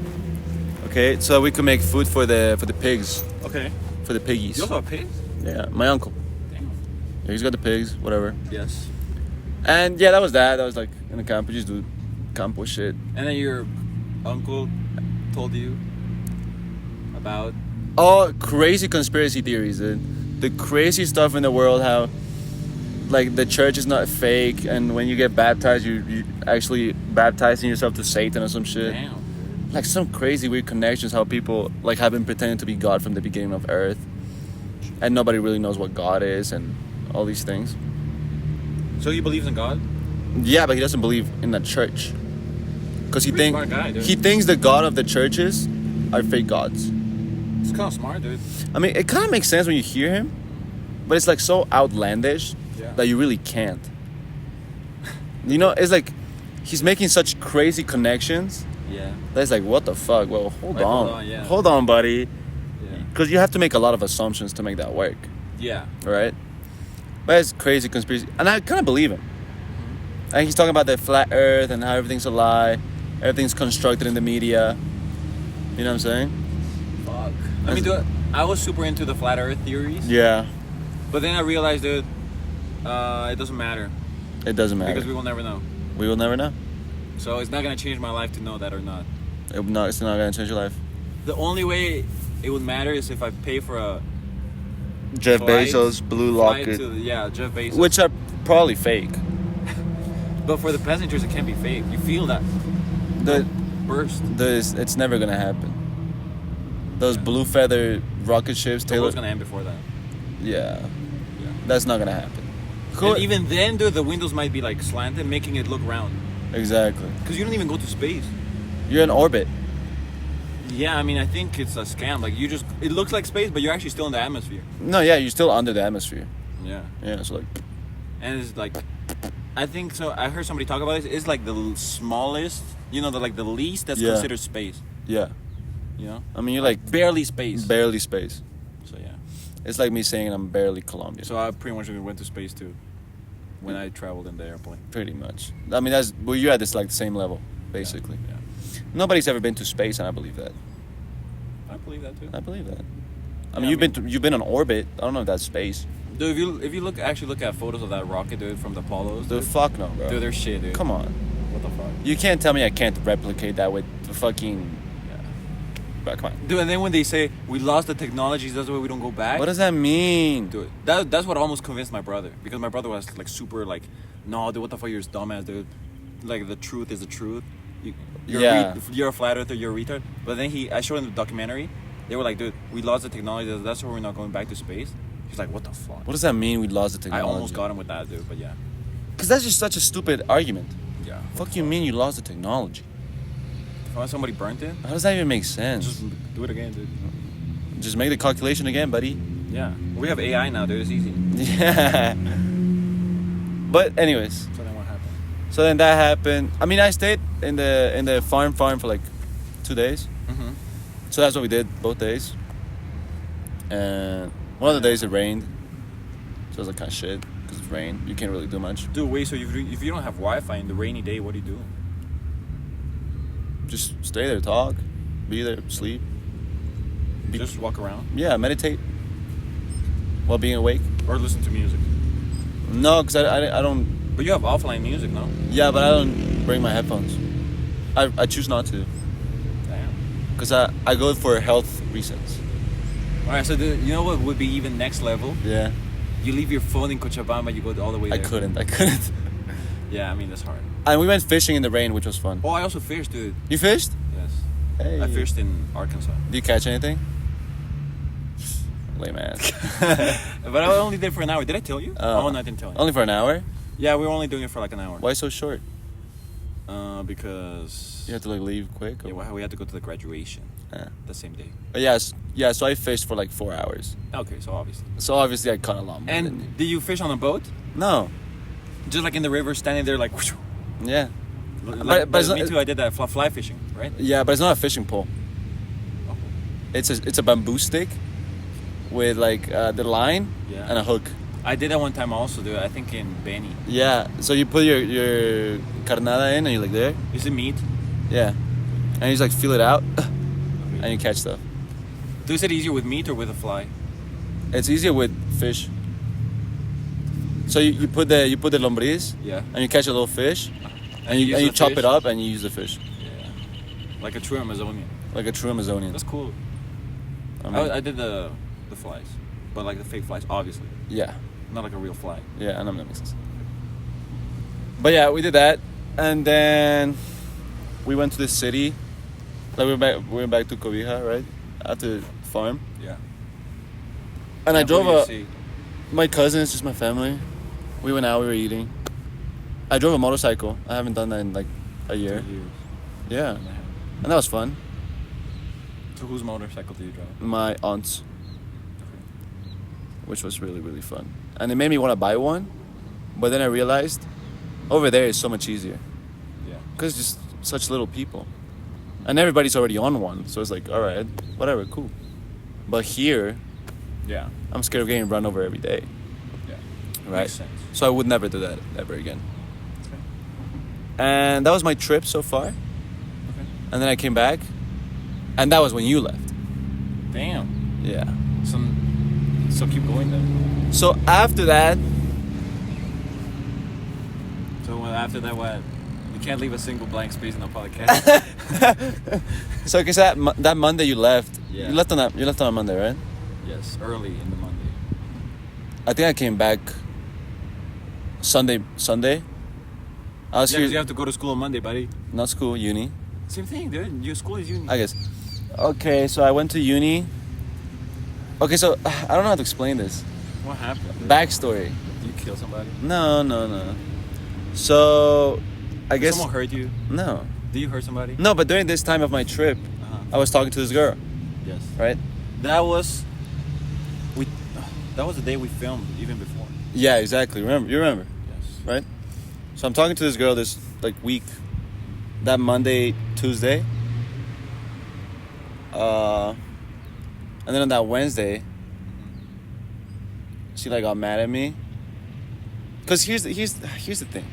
Okay, so we could make food for the pigs, Okay. for the piggies. You also have pigs? Yeah, my uncle. Damn. Yeah, he's got the pigs, whatever. Yes. And yeah, that was that. That was like in the camp. We just do campo shit. And then your uncle told you about. Oh, crazy conspiracy theories, dude. The crazy stuff in the world, how like the church is not fake, and when you get baptized, you actually baptizing yourself to Satan or some shit. Damn. Like some crazy weird connections, how people like have been pretending to be God from the beginning of Earth, and nobody really knows what God is, and all these things. So he believes in God? Yeah, but he doesn't believe in the church, because Pretty smart guy, dude. he thinks the God of the churches are fake gods. It's kind of smart, dude. I mean, it kind of makes sense when you hear him, but it's like so outlandish that you really can't. You know, it's like he's making such crazy connections. Yeah. That's like, what the fuck? Well, hold Like, on. hold on, yeah. Hold on, buddy. Yeah. Because you have to make a lot of assumptions to make that work, Yeah. right? But it's crazy conspiracy, and I kind of believe him. And he's talking about the flat Earth and how everything's a lie, everything's constructed in the media. You know what I'm saying? Fuck. I mean, dude, I was super into the flat Earth theories. Yeah. But then I realized, dude, it doesn't matter. It doesn't matter. Because we will never know. We will never know. So it's not gonna change my life to know that or not. It's not gonna change your life. The only way it would matter is if I pay for a Jeff flight- Bezos, Blue flight Locket, to, yeah, Jeff Bezos. which are probably fake. But for the passengers, it can't be fake. You feel that The burst. it's never gonna happen. Those blue feather rocket ships, The world's gonna end before that. Yeah, Yeah. that's not gonna happen. And even then, dude, the windows might be like slanted, making it look round. Exactly. Because you don't even go to space. You're in orbit. Yeah, I mean, I think it's a scam. Like, it looks like space, but you're actually still in the atmosphere. No, yeah, you're still under the atmosphere. Yeah. Yeah, it's like And it's like, I think so. I heard somebody talk about this. It's like the smallest, the least that's Yeah. considered space. yeah. You know? I mean, you're like Barely space. barely space. So, yeah. It's like me saying I'm barely Colombian. So, I pretty much went to space too when I traveled in the airplane. Pretty much. I mean, you're at this like the same level, basically. Yeah. Nobody's ever been to space, and I believe that. I believe that too. I believe that. I Yeah, mean, you've been on orbit. I don't know if that's space. Dude, if you actually look at photos of that rocket, dude, from the Apollos, Dude, fuck no, bro. dude, they're shit, dude. Come on. What the fuck? You can't tell me I can't replicate that with the fucking. Yeah. Bro, come on. Dude, and then when they say we lost the technologies, that's why we don't go back. What does that mean? Dude, that's what almost convinced my brother, because my brother was like super like, no, dude, what the fuck, you're a dumbass, dude. Like, the truth is the truth. You're a flat earther, you're a retard. But then I showed him the documentary. They were like, dude, we lost the technology. That's why we're not going back to space. He's like, what the fuck? What does that mean? We lost the I technology. almost got him with that, dude. But yeah, Because that's just such a stupid argument. yeah. Fuck you mean you lost the technology? If somebody burnt it, How does that even make sense? just do it again, dude. Just make the calculation again, buddy. Yeah, we have AI now, dude. It's easy. Yeah. But anyways, So then what happened? so then that happened. I mean, I stayed in the farm for like 2 days. Mm-hmm. So that's what we did both days. And one of the days it rained. So it was like kind of shit because it's rain. You can't really do much. Dude, wait. So if you don't have Wi-Fi in the rainy day, what do you do? Just stay there, talk, be there, sleep. Just walk around Yeah, meditate while being awake. or listen to music. No, because I don't. But you have offline music, no? Yeah, but I don't bring my headphones. I choose not to. Damn. Because I go for health reasons. All right. So you know what would be even next level? Yeah. You leave your phone in Cochabamba, you go all the way I there. couldn't. Yeah, I mean, that's hard. And we went fishing in the rain, which was fun. Oh, I also fished, dude. You fished? Yes. Hey. I fished in Arkansas. Did you catch anything? Lame ass. But I only did it for an hour. Did I tell you? Oh, no, I didn't tell you. Only for an hour? Yeah, we were only doing it for like an hour. Why so short? Because... You have to like leave quick? Or? Yeah, we had to go to the graduation the same day. But yeah, so I fished for like 4 hours. Okay, so obviously. So obviously I caught a lot more than you. And did you fish on a boat? No. Just like in the river, standing there like... whoosh, Yeah. like but it's me not- too, I did that fly fishing, right? Yeah, but it's not a fishing pole. Oh. It's a bamboo stick with like the line Yeah. and a hook. I did that one time also, dude. I think in Beni. Yeah. So you put your carnada in and you're like there. Is it meat? Yeah. And you just like feel it out and you catch stuff. Do is it easier with meat or with a fly? It's easier with fish. So you put the lombriz Yeah. and you catch a little fish and use you the chop fish? it up and you use the fish Yeah. Like a true Amazonian. like a true Amazonian. That's cool. I mean, I did the flies, but like the fake flies, obviously, yeah, not like a real fly. yeah, I know that makes sense. But yeah, we did that, and then we went to the city. Like we went back to Cobija, right? At the farm, Yeah. and I And drove who did you see? my cousins, just my family. We went out, we were eating. I drove a motorcycle. I haven't done that in like a 2 year. years. Yeah, and that was fun. So whose motorcycle do you drive? My aunt's, which was really, really fun. And it made me want to buy one, but then I realized over there is so much easier Yeah. because just such little people. And everybody's already on one, so it's like, all right, whatever, cool. But here, Yeah. I'm scared of getting run over every day, Yeah. right? Makes sense. So I would never do that ever again. Okay. And that was my trip so far. Okay. And then I came back, and that was when you left. Damn. Yeah. So keep going then. So after that, So after that, what? You can't leave a single blank space in the podcast. so because that Monday you left. Yeah. You left on a Monday, right? Yes, early in the Monday. I think I came back Sunday. I was Yeah, 'cause here. you have to go to school on Monday, buddy. Not school, uni. Same thing, dude. Your school is uni. I guess. Okay, so I went to uni. Okay, so I don't know how to explain this. What happened? Dude? Backstory. Did you kill somebody? No. So, I guess Someone hurt you? no. Did you hurt somebody? No, but during this time of my trip, Uh-huh. I was talking to this girl, Yes. right? That was the day we filmed, even before. Yeah, exactly. You remember, Yes. right? So I'm talking to this girl this week, that Monday, Tuesday, and then on that Wednesday, she got mad at me. Cause here's the thing.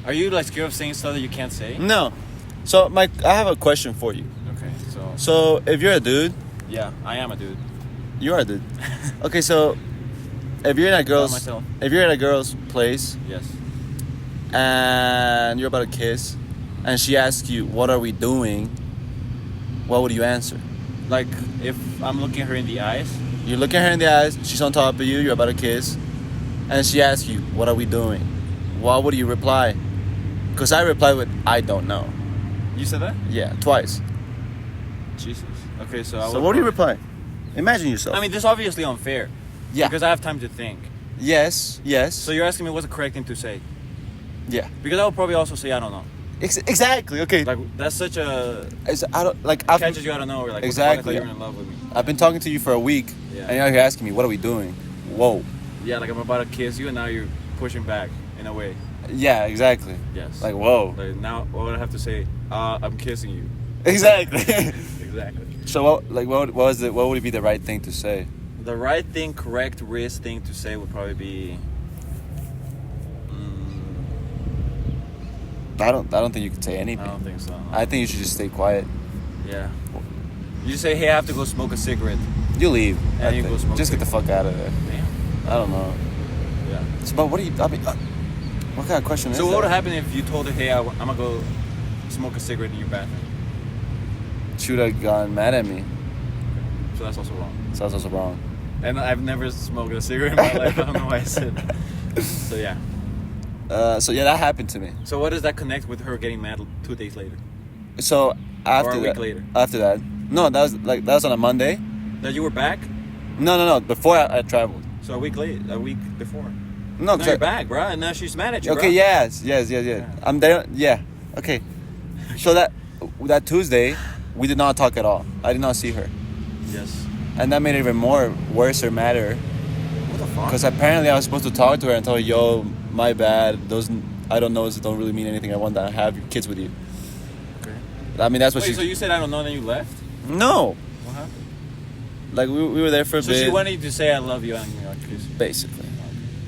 Are you scared of saying stuff that you can't say? No, so I have a question for you. Okay, so So if you're a dude, yeah, I am a dude. you are a dude. Okay, so if you're in a girl's myself. place Yes. and you're about to kiss, and she asks you, "What are we doing?" What would you answer? Like if I'm looking her in the eyes. You look at her in the eyes. She's on top of you. You're about to kiss, and she asks you, "What are we doing?" What would you reply? Because I replied with, "I don't know." You said that? Yeah, twice. Jesus. Okay, so So what do you reply? Imagine yourself. I mean, this is obviously unfair. Yeah. Because I have time to think. Yes. So you're asking me what's the correct thing to say? Yeah. Because I would probably also say I don't know. Exactly. Okay. Like that's such a I don't like. I've, catches you out of nowhere. Like Exactly. What the fuck, I thought you were in love with me. I've been talking to you for a week, Yeah. and you're asking me, "What are we doing?" Whoa. Yeah, like I'm about to kiss you, and now you're pushing back in a way. Yeah. Exactly. Yes. Like whoa. Like now, what would I have to say? I'm kissing you. Exactly. Exactly. So what would it be the right thing to say? The right thing, correct, wrist thing to say would probably be. I don't think you could say I anything. don't think so. I think you should just stay quiet. Yeah. You just say, hey, I have to go smoke a cigarette. You leave. And I you think. go smoke Just get the fuck out of there. Damn. I don't know. Yeah. So, but what do you? I mean, what kind of question is So that? what would happen if you told her, hey, I'm gonna go smoke a cigarette in your bathroom? She would have gotten mad at me. So that's also wrong. So that's also wrong. And I've never smoked a cigarette in my life. I don't know why I said that. So yeah. So yeah, that happened to me. So what does that connect with her getting mad 2 days later? So after Or a that, week later. After that, no, that was on a Monday. That you were back? No. Before I traveled. So a week before. No, Now you're back, bro, and now she's mad at you, Okay. bro. Yes. Yeah. I'm there. Yeah. Okay. So that Tuesday, we did not talk at all. I did not see her, Yes. and that made it even worse or madder. What the fuck? Because apparently I was supposed to talk to her and tell her, "Yo, my bad. Those I don't know. Don't really mean anything. I want to have kids with you." Okay. I mean, that's what Wait, so you said I don't know, and then you left? No. What happened? Like we were there for a So bit. she wanted you to say I love you and you're kiss. Basically.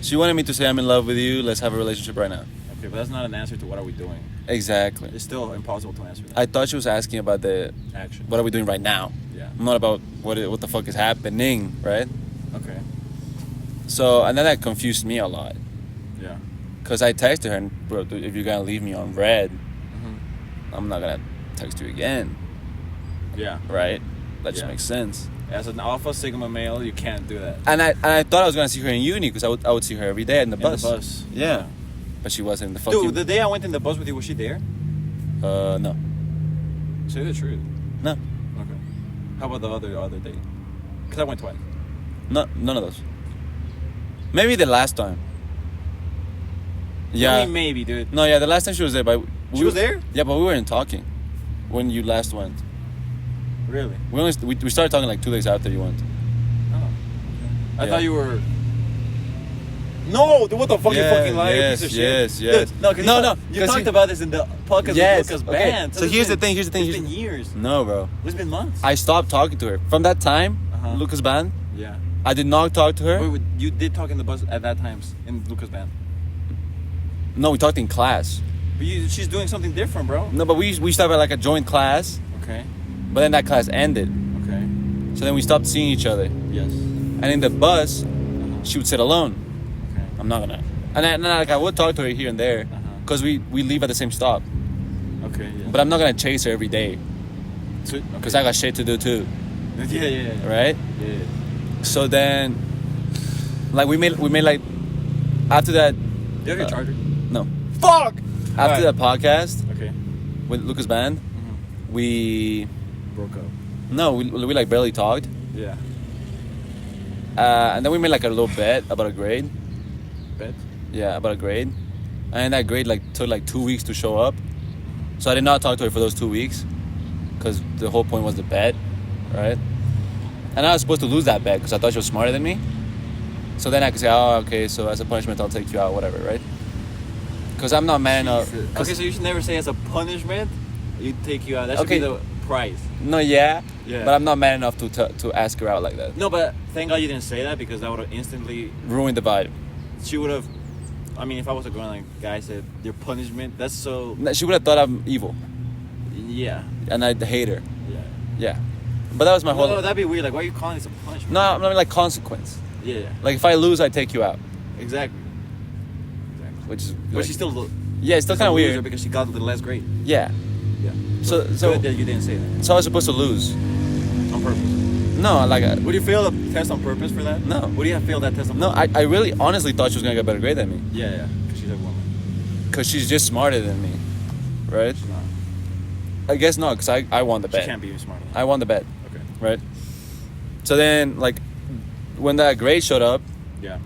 She wanted me to say I'm in love with you. Let's have a relationship right now. Okay, but that's not an answer to what are we doing. Exactly. It's still impossible to answer that. I thought she was asking about the Action. what are we doing right now. Yeah. Not about what the fuck is happening, right? Okay. So and then that confused me a lot. Yeah. Cause I texted her and bro, dude, if you're gonna leave me on red, Mm-hmm. I'm not gonna text you again, Yeah. right? That just Yeah. makes sense. As an alpha sigma male, you can't do that. And I thought I was gonna see her in uni because I would see her every day in the bus. In the bus. Yeah. But she wasn't in the fucking. Dude, the day I went in the bus with you, was she there? No. Say the truth. No. Okay. How about the other day? Because I went twice. No, none of those. Maybe the last time. Yeah. I mean, maybe, dude. No, yeah, the last time she was there, but She was there? Yeah, but we weren't talking when you last went. Really? We started talking like 2 days after you went. Oh. Okay. I Yeah. thought you were. No, dude, what the fuck? You fucking liar, yes, piece of yes, shit. yes. Dude, no, because you 'cause talked about this in the podcast Yes, with Lucas okay. Band. So here's the thing. It's been years. No, bro. It's been months. I stopped talking to her from that time. Uh-huh. Lucas Band. Yeah. I did not talk to her. Wait, you did talk in the bus at that time in Lucas band. No, we talked in class. But she's doing something different, bro. No, but we started like a joint class. Okay. But then that class ended. Okay. So then we stopped seeing each other. Yes. And in the bus, she would sit alone. Okay. I'm not gonna. And like I would talk to her here and there, because we leave at the same stop. Okay. Yeah. But I'm not gonna chase her every day, because I got shit to do too. Yeah. Right? Yeah. So then, like we made like after that. Do you have your charger? No. Fuck. After that podcast Okay. with Lucas Band, we Broke up. no we like barely talked. Yeah. And then we made like a little bet about a grade. Bet. Yeah, about a grade. And that grade like took like 2 weeks to show up. So I did not talk to her for those 2 weeks, because the whole point was the bet, right? And I was supposed to lose that bet because I thought she was smarter than me. So then I could say, oh, okay, so as a punishment, I'll take you out, whatever, right? Because I'm not man enough. Okay, so you should never say as a punishment, you take you out. That should be the prize. No, yeah. Yeah. But I'm not man enough to ask her out like that. No, but thank God you didn't say that, because that would have instantly... Ruined the vibe. She would have... I mean, if I was a girl and a guy said, your punishment, that's so... She would have thought I'm evil. Yeah. And I'd hate her. Yeah. Yeah. But that was my whole... No, that'd be weird. Like, why are you calling this a punishment? No, I mean like consequence. Yeah. Like if I lose, I take you out. Exactly. Which is... But like, she's still... yeah, it's still kind of weird. Because she got the less grade. Yeah. Yeah. So Good that you didn't say that. So I was supposed to lose. On purpose. No, like... Would you fail the test on purpose for that? No. Would you have failed that test on No, purpose? I really honestly thought she was going to get a better grade than me. Yeah. Because she's a woman. Because she's just smarter than me. Right? She's not. I guess not, because I won the bet. She can't be smarter. I won the bet. Okay. Right? So then, like, when that grade showed up, Yeah.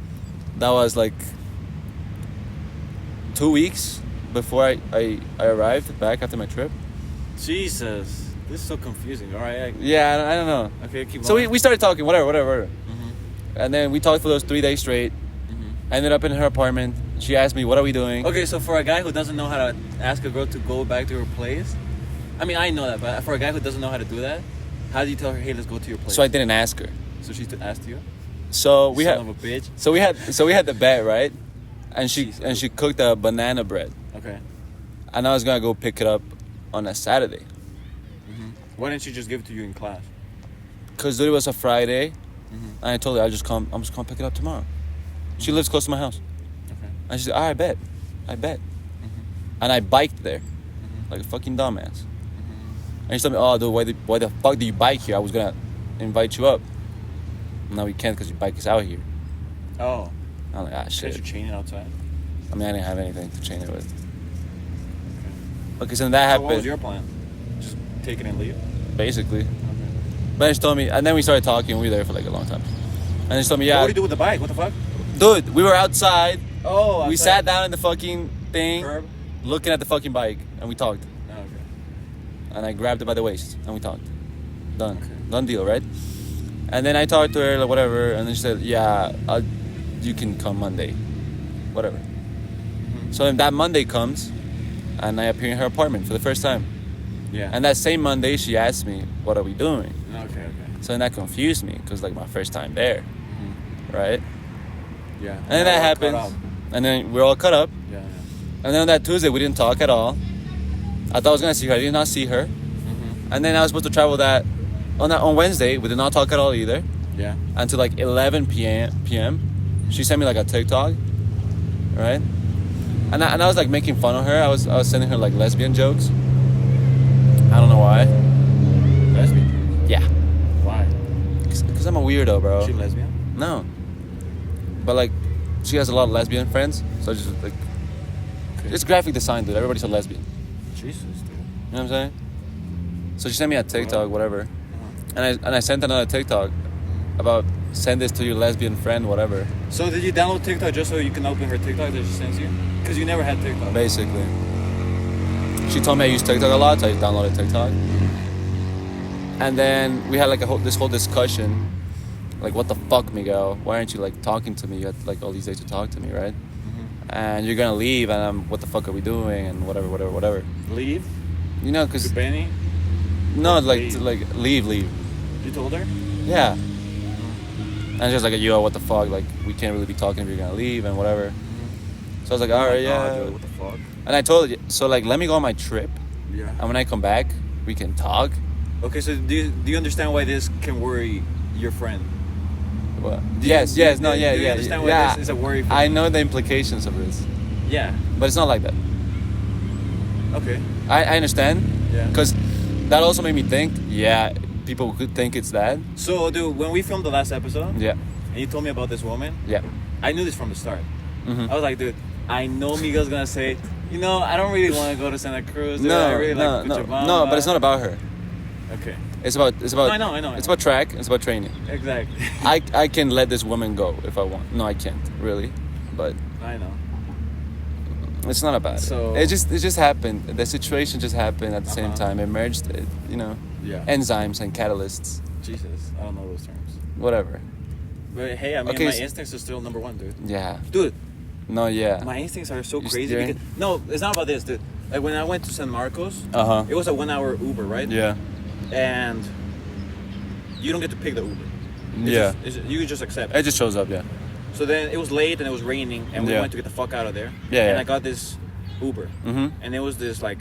that was like 2 weeks before I arrived back after my trip. Jesus. This is so confusing. All right. Yeah, I don't know. Okay, keep going. So we started talking, whatever. Mm-hmm. And then we talked for those 3 days straight. Mm-hmm. I ended up in her apartment. She asked me, what are we doing? Okay, so for a guy who doesn't know how to ask a girl to go back to her place, I mean, I know that, but for a guy who doesn't know how to do that, how do you tell her, hey, let's go to your place? So I didn't ask her. So she asked you? So we Son had of a bitch. So we had the bet, right? And she cooked a banana bread. Okay. And I was gonna go pick it up on a Saturday. Mm-hmm. Why didn't she just give it to you in class? Cause it was a Friday, Mm-hmm. and I told her I'm just gonna pick it up tomorrow. She lives close to my house. Okay. And she said, I bet. Mm-hmm. And I biked there, Mm-hmm. like a fucking dumbass. Mm-hmm. And she told me, oh, dude, why the fuck do you bike here? I was gonna invite you up. No, we can't because your bike is out here. Oh. I'm like, ah, shit. Can't you chain it outside? I mean, I didn't have anything to chain it with. Okay. Okay, so then that So what was happened. your plan? Just take it and leave? Basically. Okay. But she told me, and then we started talking. We were there for like a long time. And then she told me, So yeah, what do you do with the bike? What the fuck? dude, we were outside. Oh, We sat down in the fucking thing, Curb? looking at the fucking bike, and we talked. Oh, okay. And I grabbed it by the waist, and we talked. Done. Okay. Done deal, right? And then I talked to her, like, whatever, and then she said, yeah, you can come Monday. Whatever. Mm-hmm. So then that Monday comes, and I appear in her apartment for the first time. Yeah. And that same Monday, she asked me, what are we doing? Okay. So then that confused me, because, like, my first time there, Mm-hmm. right? Yeah. And then that happens, and then we're all cut up. Yeah. And then on that Tuesday, we didn't talk at all. I thought I was going to see her. I did not see her. Mm-hmm. And then I was supposed to travel on Wednesday. We did not talk at all either. Yeah. Until like 11 p.m. She sent me like a TikTok, right? And I was like making fun of her. I was sending her like lesbian jokes. I don't know why. Lesbian? Yeah. Why? Because I'm a weirdo, bro. Is she lesbian? No. But like, she has a lot of lesbian friends. So just like, Okay. it's graphic design, dude. Everybody's a lesbian. Jesus, dude. You know what I'm saying? So she sent me a TikTok, whatever. Uh-huh. And I sent another TikTok about send this to your lesbian friend, whatever. So did you download TikTok just so you can open her TikTok that she sends you? Because you never had TikTok. Basically. She told me I use TikTok a lot, so I downloaded TikTok. And then we had like this whole discussion. Like, what the fuck, Miguel? Why aren't you like talking to me? You had like all these days to talk to me, right? Mm-hmm. And you're gonna leave, and what the fuck are we doing? And whatever. Leave? You know, cause To Benny? no, like Leave. to, like leave. You told her? Yeah. And she was like, yo, what the fuck? Like, we can't really be talking if you're gonna leave and whatever. So I was like, all right, yeah. Dude, what the fuck? And I told her, so like, let me go on my trip. Yeah. And when I come back, we can talk. Okay, so do you understand why this can worry your friend? What? Do yes, you understand why yeah. this is a worry for I you? know the implications of this. Yeah. But it's not like that. Okay. I understand. Yeah. Because that also made me think, yeah, people could think it's that. So, dude, when we filmed the last episode, Yeah. and you told me about this woman, Yeah. I knew this from the start. Mm-hmm. I was like, dude, I know Miguel's gonna say, you know, I don't really want to go to Santa Cruz. Dude. No, I really like no, Cochabamba. but it's not about her. Okay. It's about. No, I know. It's about track. It's about training. Exactly. I can let this woman go if I want. No, I can't really, but I know. it's not about So- it. It just happened. The situation just happened at the same Uh-huh. time. It merged. Yeah. Enzymes and catalysts. Jesus, I don't know those terms. Whatever. But hey, I mean, Okay, my so- instincts are still number one, dude. Yeah. Dude, No. Yeah. my instincts are so You crazy. steering? Because, no, it's not about this, dude. Like when I went to San Marcos, Uh-huh. it was a 1 hour Uber, right? Yeah. And you don't get to pick the Uber. Yeah. You just accept. It just shows up. Yeah. So then it was late and it was raining and we Yeah. went to get the fuck out of there. Yeah, And yeah. I got this Uber. Mhm. And it was this like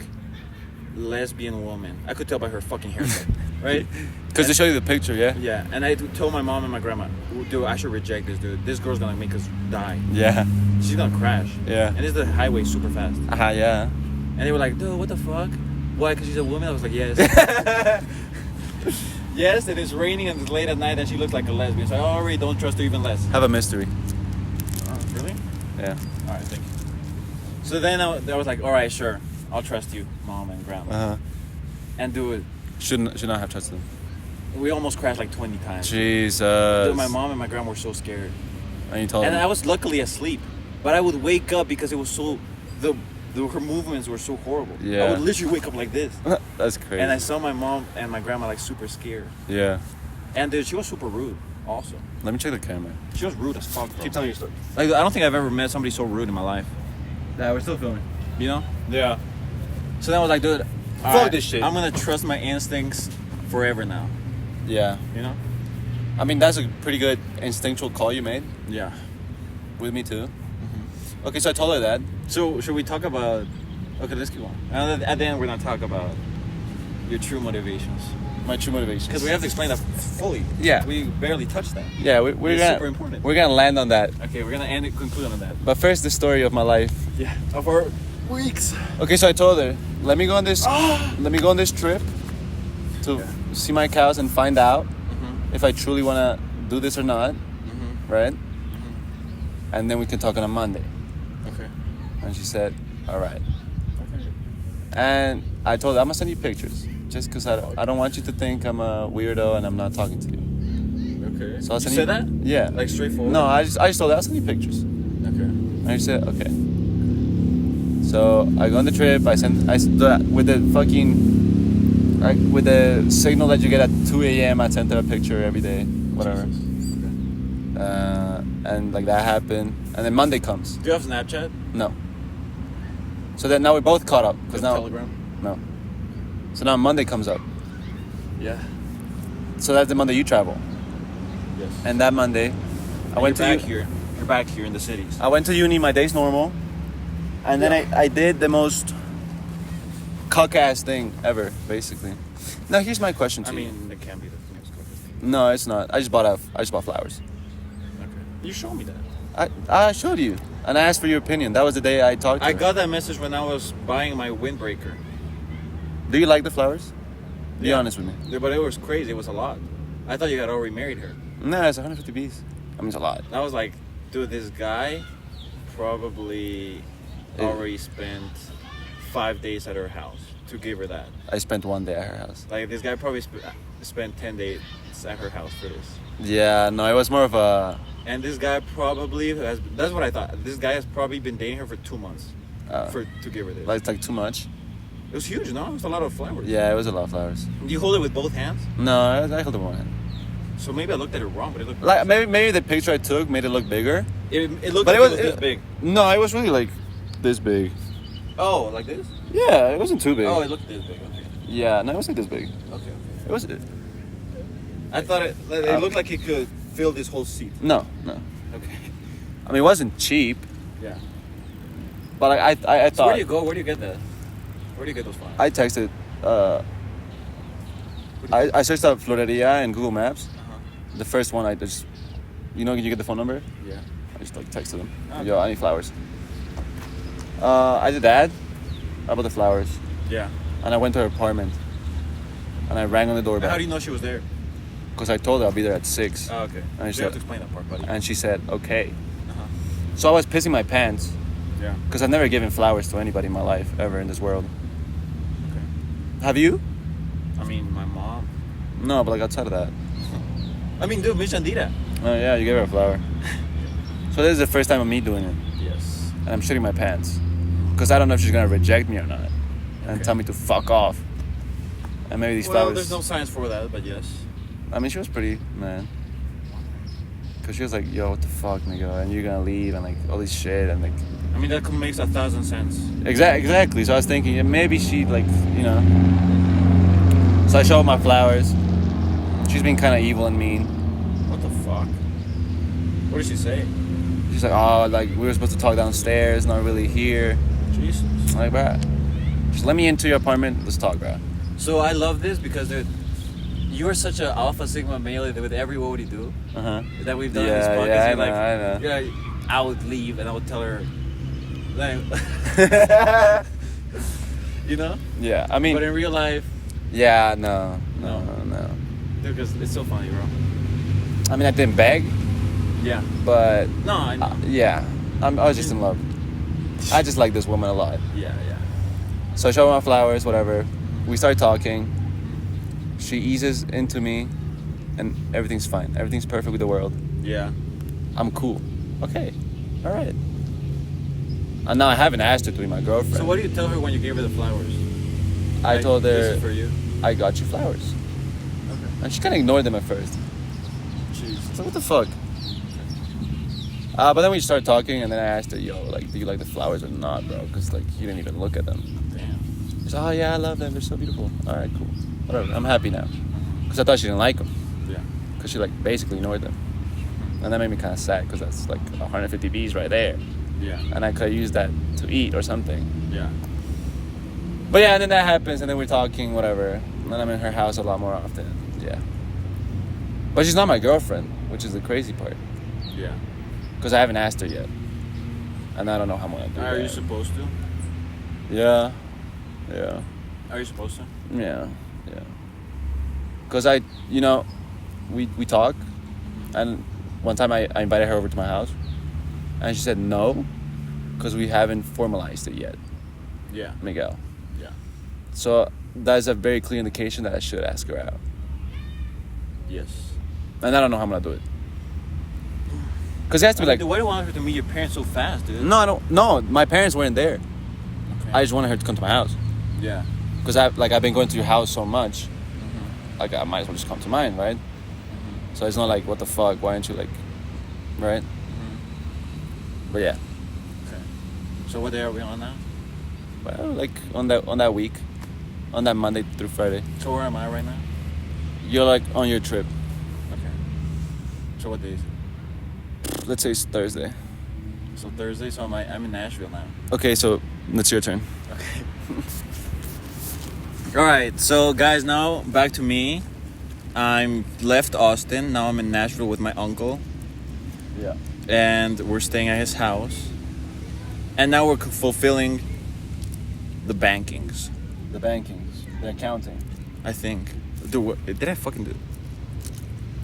lesbian woman. I could tell by her fucking haircut, right? Because they show you the picture. Yeah. Yeah. And I told my mom and my grandma, dude, I should reject this dude. This girl's gonna make us die. Yeah. She's gonna crash. Yeah. And it's the highway super fast. Yeah. And they were like, dude, what the fuck? Why? Because she's a woman? I was like, yes. Yes, and it's raining and it's late at night and she looks like a lesbian. So I already don't trust her even less. Have a mystery. Really? Yeah. All right, thank you. So then I was like, all right, sure. I'll trust you, mom and grandma. Uh huh. And dude, Should not have trusted them. we almost crashed like 20 times. Jesus. Dude, my mom and my grandma were so scared. And you told And them. I was luckily asleep. But I would wake up because it was so... her movements were so horrible. Yeah. I would literally wake up like this. That's crazy. And I saw my mom and my grandma like super scared. Yeah. And dude, she was super rude also. Let me check the camera. She was rude as fuck, bro. Keep telling your story. Like, I don't think I've ever met somebody so rude in my life. Yeah, we're still filming. You know? Yeah. So then I was like, dude, Fuck alright, this shit. I'm gonna trust my instincts forever now. Yeah. You know? I mean, that's a pretty good instinctual call you made Yeah. with me too. Okay, so I told her that. So should we talk about? Okay, let's keep on. And at the end, we're gonna talk about your true motivations My true motivation. because we have to explain that fully. Yeah. We barely touched that. Yeah, we're It's gonna super important. we're gonna land on that. Okay, we're gonna conclude on that. But first, the story of my life. Yeah. Of our weeks. Okay, so I told her, let me go on this trip to Yeah. see my cows and find out Mm-hmm. if I truly wanna do this or not, Mm-hmm. right? And then we can talk on a Monday. Okay. And she said, all right. Okay. And I told her, I'm gonna send you pictures, just because I don't want you to think I'm a weirdo and I'm not talking to you. Okay. So I'll You send said that? Yeah. Like straightforward? No, I just told her I'll send you pictures. Okay. And she said, okay. So I go on the trip. With the signal that you get at 2 a.m. I sent her a picture every day, whatever. And like that happened. And then Monday comes. Do you have Snapchat? No. So then now we're both caught up because now Telegram? no. So now Monday comes up. Yeah. So that's the Monday you travel. Yes. And that Monday, I went to back here. You're back here in the cities. I went to uni. My day's normal. And then I did the most cuck-ass thing ever, basically. Now here's my question to I you. mean, it can't be the most correct thing. No, it's not. I just bought flowers. Okay. You showed me that. I showed you, and I asked for your opinion. That was the day I talked to I her. got that message when I was buying my windbreaker. Do you like the flowers? Be Yeah. honest with me. Yeah, but it was crazy. It was a lot. I thought you had already married her. No, it's 150 Bs. I mean, it's a lot. I was like, dude, this guy probably already spent 5 days at her house to give her that. I spent one day at her house. Like, this guy probably spent 10 days at her house for this. Yeah, no, it was more of a... And this guy probably has, that's what I thought. This guy has probably been dating her for 2 months to give her this. like too much. It was huge, no? It was a lot of flowers. Yeah, it was a lot of flowers. Do you hold it with both hands? No, I held it with one hand. So maybe I looked at it wrong, but it looked Like maybe the picture I took made it look bigger. It looked But like it was this big. No, it was really like this big. Oh, like this? Yeah, it wasn't too big. Oh, it looked this big. Okay. Yeah, no, it was like this big. Okay. It was. I thought it looked like it could fill this whole seat? No. Okay. I mean, it wasn't cheap, Yeah. but I So thought. where do you go? Where do you get that? Where do you get those flowers? I texted. I searched up Floreria in Google Maps. The first one I just, you get the phone number. Yeah. I just like texted them. Okay. Yo, I need flowers. I did that. I bought the flowers, Yeah. and I went to her apartment, and I rang on the How doorbell do you know she was there? because I told her I'll be there at 6, Oh, okay. And You she have said, to explain that part, buddy. and she said okay. Uh-huh. So I was pissing my pants Yeah. because I've never given flowers to anybody in my life ever in this world. Okay. Have you? I mean, my mom. No, but like outside of that. I mean, dude, Miss Andira. Oh yeah, you gave her a flower. So this is the first time of me doing it, Yes. and I'm shitting my pants because I don't know if she's gonna reject me or not, and Okay. tell me to fuck off. And maybe these Well, flowers. there's no science for that, but yes. I mean, she was pretty, man. Cause she was like, "Yo, what the fuck, nigga?" And you're gonna leave, and like all this shit, and like. I mean, that makes 1,000 cents. Exactly. So I was thinking, yeah, maybe she like, So I showed her my flowers. She's being kind of evil and mean. What the fuck? What did she say? She's like, "Oh, like we were supposed to talk downstairs, not really here." Jesus. I'm like, bruh, just let me into your apartment. Let's talk, bruh. So I love this because, dude, you're such an alpha sigma male with every what you do Uh huh. that we've done in this Yeah, podcast. yeah, I You're know, I know. You're like, I would leave and I would tell her, like, you know? Yeah, I mean, But in real life, yeah, no. dude, because it's so funny, bro. I mean, I didn't beg, Yeah. but No, I know. yeah, I was just in love. I just like this woman a lot. Yeah. So I show her my flowers, whatever. We start talking. She eases into me, and everything's fine. Everything's perfect with the world. Yeah. I'm cool. Okay, all right. And now I haven't asked her to be my girlfriend. So what do you tell her when you gave her the flowers? I Like, told her, this is for you. I got you flowers. Okay. And she kind of ignored them at first. Jeez. So what the fuck? But then we started talking, and then I asked her, "Yo, like, do you like the flowers or not, bro? Because like, you didn't even look at them." Damn. She's like, "Oh yeah, I love them. They're so beautiful." All right, cool. Whatever. I'm happy now. Because I thought she didn't like them. Yeah. Because she like basically ignored them, and that made me kind of sad because that's like 150 Bs right there, Yeah. and I could use that to eat or something. Yeah. But yeah, and then that happens, and then we're talking, whatever. And then I'm in her house a lot more often. Yeah. But she's not my girlfriend, which is the crazy part. Yeah. Because I haven't asked her yet. And I don't know how I'm going to do Are that. you supposed to? Yeah. Are you supposed to? Yeah. Because we talk. And one time I invited her over to my house. And she said no. Because we haven't formalized it yet, Yeah. Miguel. Yeah. So that's a very clear indication that I should ask her out. Yes. And I don't know how I'm going to do it. Because it has to be like... Why do you want her to meet your parents so fast, dude? No, I don't. No, my parents weren't there. Okay. I just wanted her to come to my house. Yeah. Because I've been going to your house so much. Like, I might as well just come to mine, right? So it's not like, what the fuck, why aren't you like... Right? But yeah. Okay. So what day are we on now? Well, like, on that week. On that Monday through Friday. So where am I right now? You're like, on your trip. Okay. So what day is it? Let's say it's Thursday. So Thursday, so I'm in Nashville now. Okay, so it's your turn. Okay. Alright, so guys, now back to me. I'm left Austin. Now I'm in Nashville with my uncle. Yeah. And we're staying at his house. And now we're fulfilling the bankings. The bankings. The accounting. I think. Dude, what, did I fucking do it?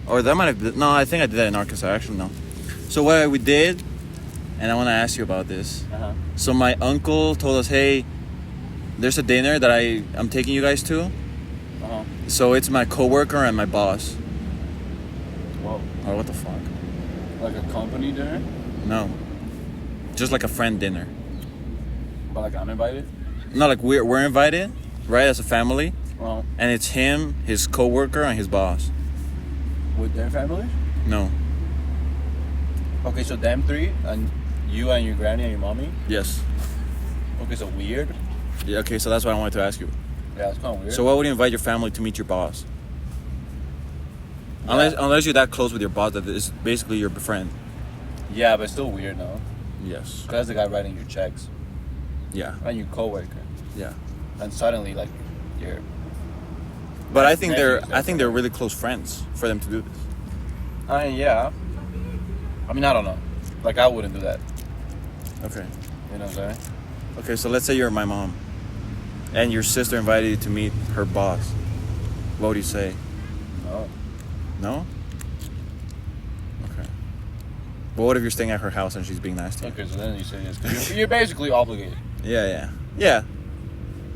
Or that might have been... No, I think I did that in Arkansas. Actually, no. So what we did, and I want to ask you about this. Uh-huh. So my uncle told us, hey, there's a dinner that I'm taking you guys to. Uh-huh. So it's my coworker and my boss. Whoa. Oh, what the fuck? Like a company dinner? No. Just like a friend dinner. But like I'm invited? No, like we're invited, right, as a family. Well, And it's him, his coworker, and his boss. with their family? No. Okay, so them three, and you and your granny and your mommy? Yes. Okay, so weird? Yeah, okay, so that's what I wanted to ask you. Yeah, it's kind of weird. So why would you invite your family to meet your boss? Unless you're that close with your boss that is basically your friend. Yeah, but it's still weird, no? Yes. Because the guy writing your checks Yeah. and your coworker, Yeah. and suddenly like you're. But I think Nephews, they're really close friends for them to do this. I mean, yeah. I mean, I don't know. Like, I wouldn't do that. Okay. You know what I'm saying? Okay, so let's say you're my mom, and your sister invited you to meet her boss. What would you say? No. No? Okay. But what if you're staying at her house and she's being nice to you? Okay, so then you say yes. 'Cause you're basically obligated. Yeah.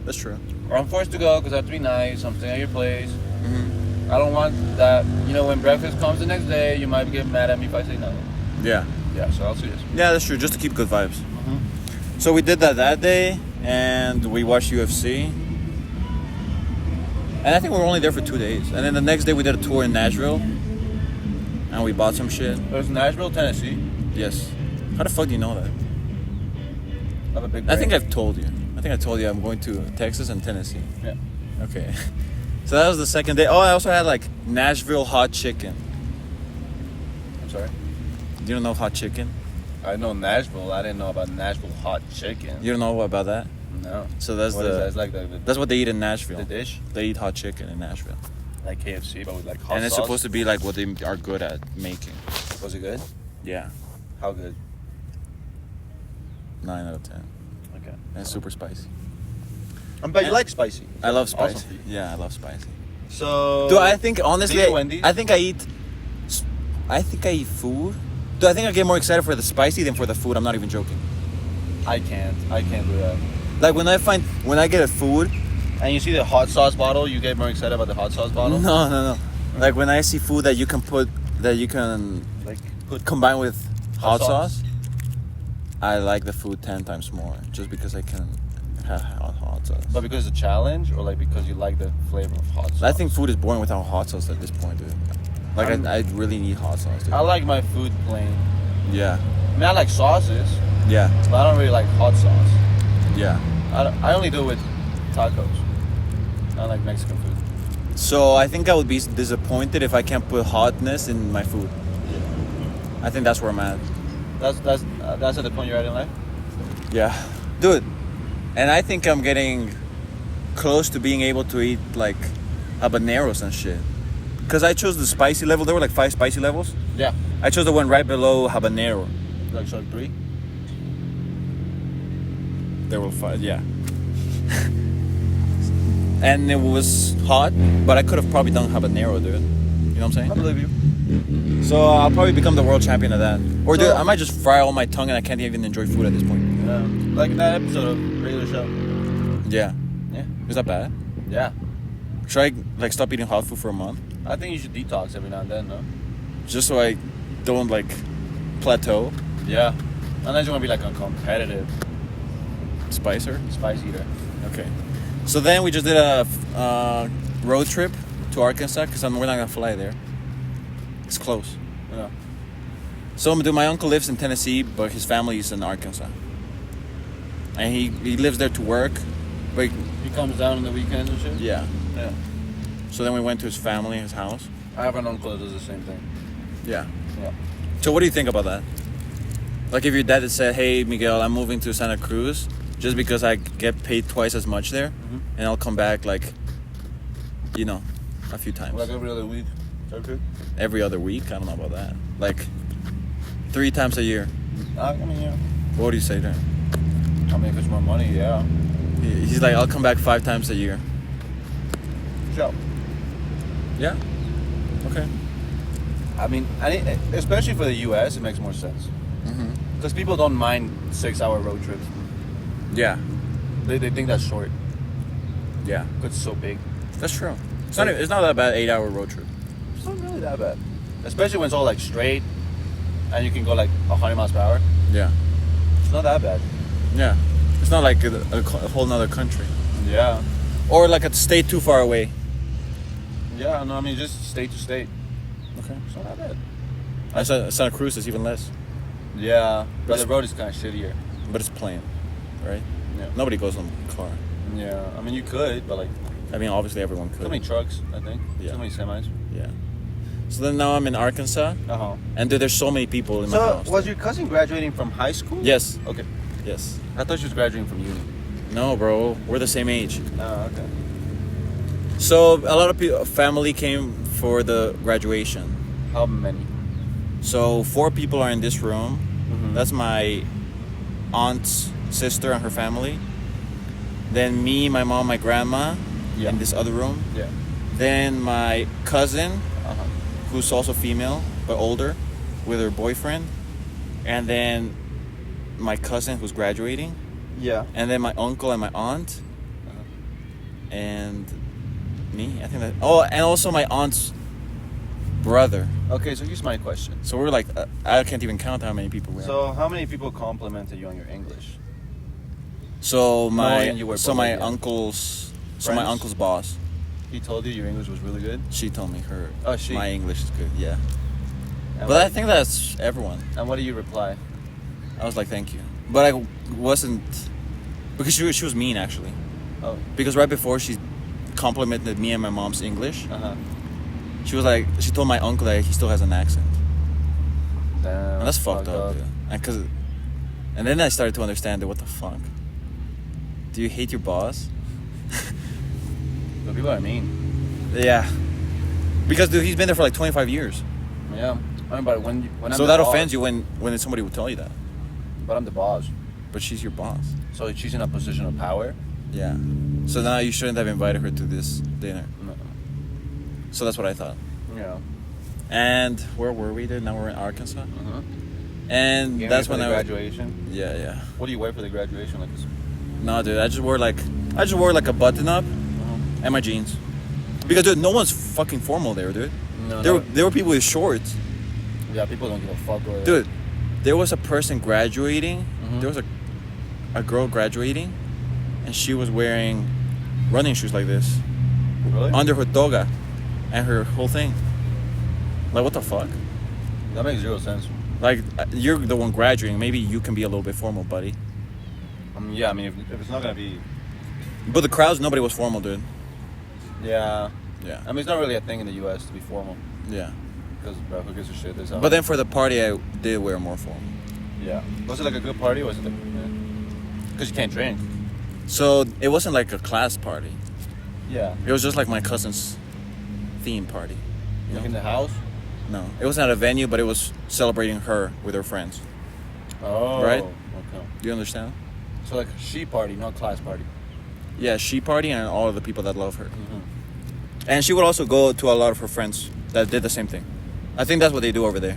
That's true. Or I'm forced to go because I have to be nice. I'm staying at your place. Mm-hmm. I don't want that. You know, when breakfast comes the next day, you might get mad at me if I say no. Yeah. Yeah, so I'll see this. Yeah, that's true. Just to keep good vibes. Mm-hmm. So we did that day, and we watched UFC. And I think we were only there for 2 days. And then the next day we did a tour in Nashville, and we bought some shit. It was Nashville, Tennessee. Yes. How the fuck do you know that? I have a big I think brain. I've told you. I think I told you I'm going to Texas and Tennessee. Yeah. Okay. So that was the second day. Oh, I also had like Nashville hot chicken. I'm sorry. You don't know hot chicken? I know Nashville. I didn't know about Nashville hot chicken. You don't know about that? No. So that's What is that? It's like the that's what they eat in Nashville. the dish, They eat hot chicken in Nashville. like KFC, but with like hot And it's sauce. supposed to be like what they are good at making. Was it good? Yeah. How good? 9 out of 10. Okay. And it's super spicy. I bet you like spicy. I love Awesome spicy. for you. Yeah, I love spicy. So. Dude, I think honestly, Do you eat Wendy's? I think I eat food. Dude, I think I get more excited for the spicy than for the food. I'm not even joking. I can't do that. Like when I get a food, And you see the hot sauce bottle, you get more excited about the hot sauce bottle. no. Like when I see food that you can Like put combine with hot Hot sauce. sauce, I like the food 10 times more just because I can have hot sauce. But because it's a challenge, or like because you like the flavor of hot sauce? I think food is boring without hot sauce at this point, dude. Like I really need hot sauce, dude. I like my food plain. Yeah. I mean, I like sauces, Yeah. but I don't really like hot sauce. Yeah. I only do it with tacos. I like Mexican food. So I think I would be disappointed if I can't put hotness in my food. I think that's where I'm at. That's at the point you're at in life. Yeah. Dude. And I think I'm getting close to being able to eat like habaneros and shit. Because I chose the spicy level. There were like 5 spicy levels. Yeah. I chose the one right below habanero. Like Shark 3. There were 5, yeah. And it was hot, but I could have probably done habanero, dude. You know what I'm I saying? believe you. So I'll probably become the world champion of that. Or dude, So- I might just fry all my tongue and I can't even enjoy food at this point. Yeah. Like in that episode of Regular Show. Yeah. Yeah. Is that bad? Yeah. Should I like stop eating hot food for a month? I think you should detox every now and then, no? Just so I don't like plateau? Yeah. Unless you want to be like a competitive Spicer? spice eater. Okay. So then we just did a road trip to Arkansas because we're not gonna fly there. It's close. Yeah. So dude, my uncle lives in Tennessee, but his family is in Arkansas. And he lives there to work. But He comes down on the weekends and shit? yeah. Yeah. So then we went to his family, his house. I have an uncle that does the same thing. Yeah. Yeah. So what do you think about that? Like if your dad had said, "Hey Miguel, I'm moving to Santa Cruz just because I get paid twice as much there, and I'll come back like, you know, a few times, Like every other week. Okay. every other week." I don't know about that. Like 3 times a year. I mean, yeah. What do you say to him? I mean, if it's more money, yeah. He's like, "I'll come back 5 times a year." Sure. Yeah. Okay. I mean, especially for the U.S., it makes more sense. Because people don't mind 6-hour road trips. Yeah. They think that's short. Yeah. Because it's so big. That's true. It's not that bad. 8-hour road trip. It's not really that bad. Especially when it's all like straight and you can go like 100 miles per hour. Yeah. It's not that bad. Yeah. It's not like a whole nother country. Yeah. Or like a state too far away. Yeah, no, I mean, just state to state. Okay. It's not that bad. Santa Cruz is even less. Yeah, but the road is kind of shittier. But it's plain, right? Yeah. Nobody goes on the car. Yeah, I mean, you could, but like, I mean, obviously everyone could. too many trucks, I think. Yeah. Too many semis. Yeah. So then now I'm in Arkansas, and dude, there's so many people in my house. So, was your cousin graduating from high school? Yes. Okay. Yes. I thought she was graduating from uni. No, bro. We're the same age. Oh, okay. So a lot of people, family came for the graduation. How many? So 4 people are in this room. Mm-hmm. That's my aunt's sister and her family. Then me, my mom, my grandma in this other room. Yeah. Then my cousin, Uh-huh. who's also female but older, with her boyfriend. And then my cousin who's graduating. Yeah. And then my uncle and my aunt. And me, I think that. Oh, and also my aunt's brother. Okay, so here's my question. So we're like, I can't even count how many people we are. So, how many people complimented you on your English? So Knowing you were my Bolivian. uncle's uncle's boss. He told you your English was really good? She told me her. Oh, she? My English is good. Yeah. And But I think that's everyone. And what do you reply? I was like, thank you. But I wasn't, because she was mean actually. Oh. Because right before she complimented me and my mom's English, Uh-huh. she was like, she told my uncle that he still has an accent. Damn. And that's fucked up, dude. And then I started to understand that what the fuck. Do you hate your boss? But people are mean. Yeah. Because dude, he's been there for like 25 years. Yeah. I mean, but when I'm So the that boss, offends you when somebody would tell you that. But I'm the boss. But she's your boss. So she's in a position of power? Yeah. So now you shouldn't have invited her to this dinner. No. So that's what I thought. Yeah. And where were we, dude? Now we're in Arkansas. Uh-huh. And that's when the I graduation. Yeah. What do you wear for the graduation? Like this? No, dude, I just wore like a button up and my jeans. Because dude, no one's fucking formal there, dude. No, There were people with shorts. Yeah, people don't give a fuck. Dude, there was a person graduating. Mhm. There was a girl graduating, and she was wearing running shoes like this Really? under her toga and her whole thing. Like, what the fuck? That makes zero sense. Like, you're the one graduating. Maybe you can be a little bit formal, buddy. Yeah, I mean, if it's not gonna be. But the crowds, nobody was formal, dude. Yeah. Yeah. I mean, it's not really a thing in the U.S. to be formal. Yeah. Because, bro, who gives a shit? This But then for the party, I did wear more formal. Yeah. Was it like a good party, or was it like? Because you can't drink. So it wasn't like a class party. Yeah. It was just like my cousin's theme party. You Like know? in the house. No, it wasn't at a venue, but it was celebrating her with her friends. Oh. Right? Okay. Do you understand? So like she party, not class party. Yeah, she party and all of the people that love her. Mm-hmm. And she would also go to a lot of her friends that did the same thing. I think that's what they do over there.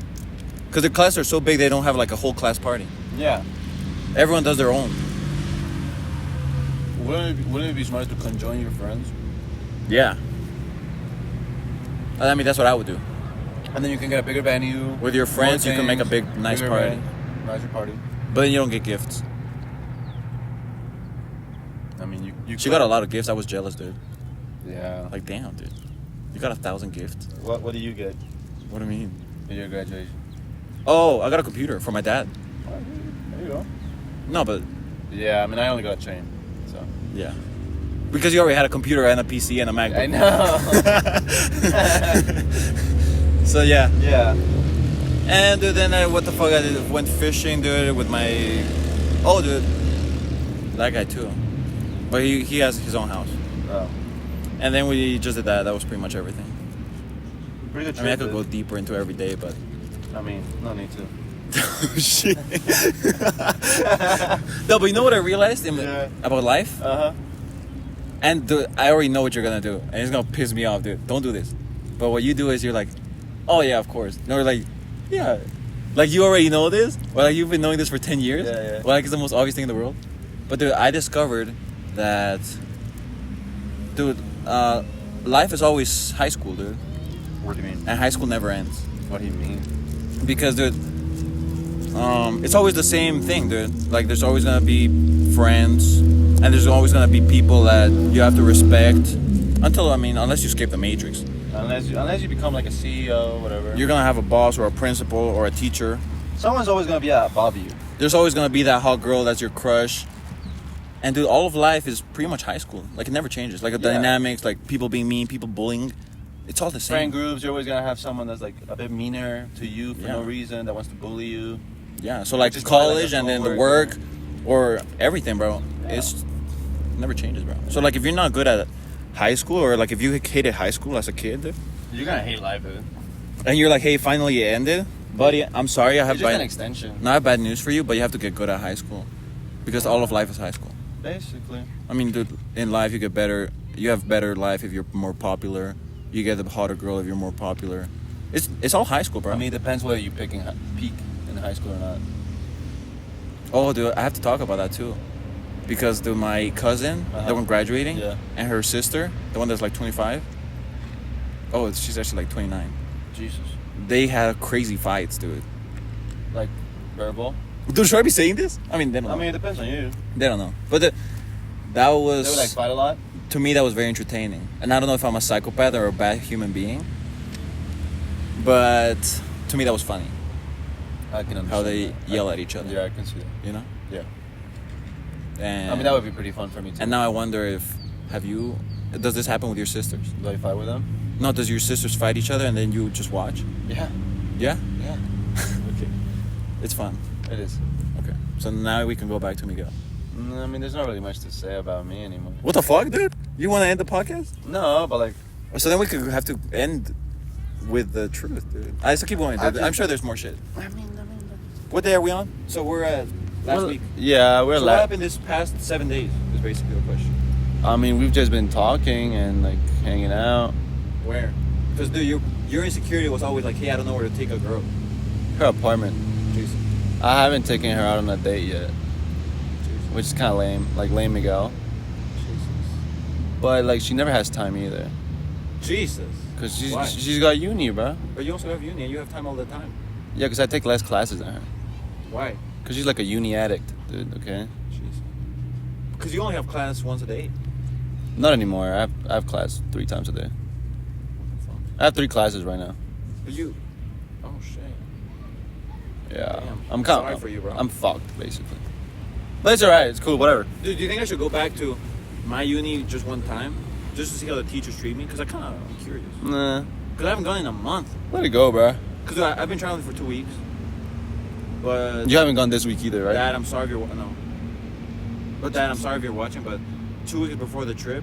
Because the classes are so big, they don't have like a whole class party. Yeah. Everyone does their own. Wouldn't it be smart to conjoin your friends? Yeah. I mean, that's what I would do. And then you can get a bigger venue. With your friends, you can make a big, nice bigger party. Nicer party. But then you don't get gifts. I mean, you. She got a lot of gifts. I was jealous, dude. Yeah. Like, damn, dude. You got 1,000 gifts. What do you get What do you mean? for your graduation? Oh, I got a computer for my dad. There you go. No, but Yeah, I mean, I only got a chain, so. yeah. Because you already had a computer and a PC and a MacBook. I know. So yeah. Yeah. And dude, then what the fuck? I did, went fishing, dude, with my. Oh, dude. That guy too. But he has his own house. Oh. And then we just did that. That was pretty much everything. Pretty good I mean, I trip, could go dude. deeper into every day, but. I mean, no need to. Oh, shit. No, but you know what I realized about life? Uh-huh. And dude, I already know what you're gonna do, and it's gonna piss me off, dude. Don't do this. But what you do is you're like, oh yeah, of course. No, you're like, yeah, like you already know this, or like you've been knowing this for 10 years. Yeah. Well, like it's the most obvious thing in the world. But dude, I discovered that, dude, life is always high school, dude, What do you mean? and high school never ends. What do you mean? Because, dude, it's always the same thing, dude. Like, there's always gonna be friends, and there's always gonna be people that you have to respect. Unless you escape the matrix. Unless you become like a CEO, whatever. You're gonna have a boss or a principal or a teacher. Someone's always gonna be above you. There's always gonna be that hot girl that's your crush. And dude, all of life is pretty much high school. Like, it never changes. Like, the Yeah. dynamics, like people being mean, people bullying, It's all the same. Friend groups, you're always gonna have someone that's like a bit meaner to you for no Yeah. reason, that wants to bully you. Yeah, so like Which is probably like college a and then the coworker. work or everything, bro. Yeah. It's never changes, bro. So like if you're not good at high school or like if you hated high school as a kid, dude, You're gonna hate life, dude. and you're like, hey, finally it ended, buddy. I'm sorry, I have It's just an bad, extension, not bad news for you, but you have to get good at high school because all of life is high school. basically. I mean, dude, in life you get better. You have better life if you're more popular. You get the hotter girl if you're more popular. It's all high school, bro. I mean, it depends whether you peak in high school or not. oh, dude, I have to talk about that too, because dude, my cousin, the one graduating, Yeah. and her sister, the one that's like 25. Oh, she's actually like 29. Jesus. They had crazy fights, dude. Like, verbal? Dude, should I be saying this? I mean, they don't know. I mean, it depends on you. They don't know. But that was, They would like fight a lot? to me, that was very entertaining. And I don't know if I'm a psychopath or a bad human being, but to me, that was funny. I can understand How they that. yell at each other. Yeah, I can see that. You know? Yeah. And I mean, that would be pretty fun for me too. And now I wonder if, does this happen with your sisters? Do I fight with them? No, does your sisters fight each other and then you just watch? Yeah. Yeah? Yeah. Okay. It's fun. It is. Okay. So now we can go back to Miguel. I mean, there's not really much to say about me anymore. What the fuck, dude? You want to end the podcast? No, but like, So then we could have to end with the truth, dude. I still keep going, dude. I'm sure there's more shit. I mean. What day are we on? So we're at last week. Yeah, we're So what happened this past 7 days is basically the question. I mean, we've just been talking and like hanging out. Where? Because dude, your insecurity was always like, hey, I don't know where to take a girl. Her apartment. Jesus. I haven't taken her out on a date yet, which is kind of lame. Like lame Miguel. But like she never has time either, Jesus. cause Why? she's got uni, bro. But you also have uni and you have time all the time. Yeah, cause I take less classes than her. Why? Cause she's like a uni addict, dude. Okay. Jeez. Because you only have class once a day. Not anymore. I have class 3 times a day. I have 3 classes right now. But you. Oh shit. Yeah. Damn. I'm Sorry for you, bro. I'm fucked basically. But it's alright. It's cool. Whatever. Dude, do you think I should go back to my uni just one time, just to see how the teachers treat me? Because I'm curious. Nah. Because I haven't gone in a month. Let it go, bro. Because I've been traveling for 2 weeks. But You haven't gone this week either, right? Dad, I'm sorry if you're no. But Dad, I'm sorry if you're watching. But 2 weeks before the trip,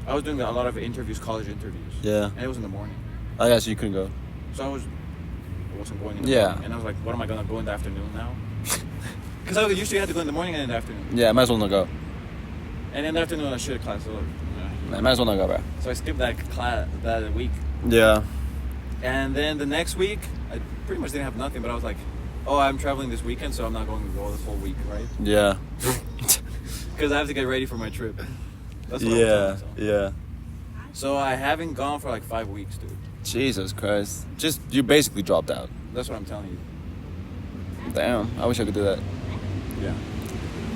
I was doing a lot of interviews, college interviews. Yeah. And it was in the morning, Oh yeah, so you couldn't go. so I wasn't going in the Yeah. morning. And I was like, what am I gonna go in the afternoon now? Because I usually had to go in the morning and in the afternoon. Yeah, might as well not go. And in the afternoon I should have class. So, Might as well not go, bro. so I skipped that class that week. Yeah. And then the next week, I pretty much didn't have nothing. But I was like, oh, I'm traveling this weekend, so I'm not going to go the full week, right? Yeah. Because I have to get ready for my trip. That's what I'm telling Yeah. myself. Yeah. So I haven't gone for like 5 weeks, dude. Jesus Christ. Just you basically dropped out. That's what I'm telling you. Damn. I wish I could do that. Yeah.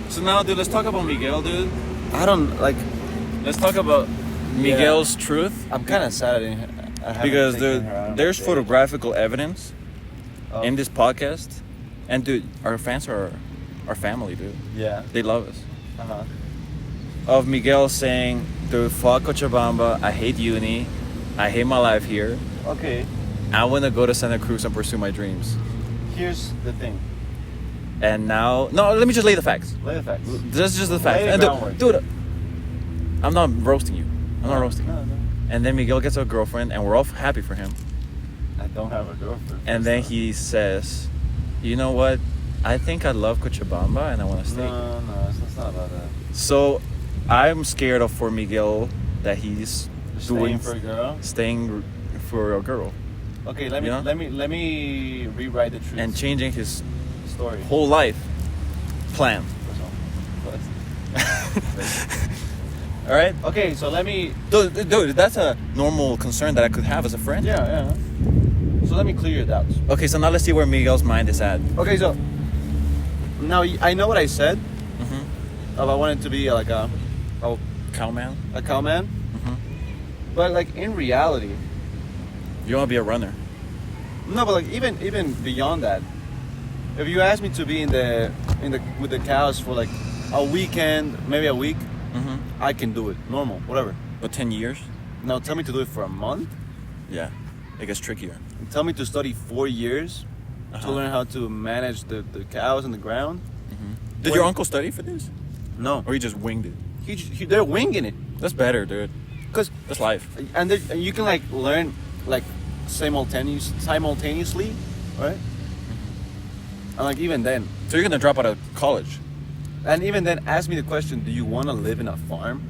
So now, dude, let's talk about Miguel, dude. I don't like. Let's talk about Miguel's truth. I'm kind of sad. I haven't Because taken her out on there's a date. photographical evidence Oh. in this podcast. And dude, our fans are our family, dude. Yeah. They love us. Uh-huh. Of Miguel saying, dude, fuck Cochabamba, I hate uni, I hate my life here. Okay. I want to go to Santa Cruz and pursue my dreams. Here's the thing. And now, no, let me just lay the facts. Lay the facts. This is just the facts. Lay the And groundwork. dude, I'm not roasting you. I'm not roasting you. No. And then Miguel gets a girlfriend, and we're all happy for him. I don't have a girlfriend. And then he says, you know what? I think I love Cochabamba, and I want to stay. No, it's not about that. So I'm scared of for Miguel that he's Staying for a girl. staying for a girl Okay, let me Yeah? let me rewrite the truth. and changing his story. whole life plan. All right, Okay, so let me. dude, that's a normal concern that I could have as a friend. Yeah. So let me clear your doubts. Okay, so now let's see where Miguel's mind is at. Okay, so now I know what I said Mm-hmm. about wanting to be like a Cowman. cowman, Mm-hmm. but like in reality, You want to be a runner. no, but like even beyond that, if you ask me to be in the with the cows for like a weekend, maybe a week, Mm-hmm. I can do it. Normal, whatever. But 10 years. Now tell me to do it for a month. Yeah, it gets trickier. Tell me to study 4 years to learn how to manage the cows on the ground. Did your uncle study for this? No, Or he just winged it? they're winging it. That's better, dude. Cause That's life. and you can like learn like simultaneously, right? And like even then, So you're gonna drop out of college? and even then, ask me the question: do you want to live in a farm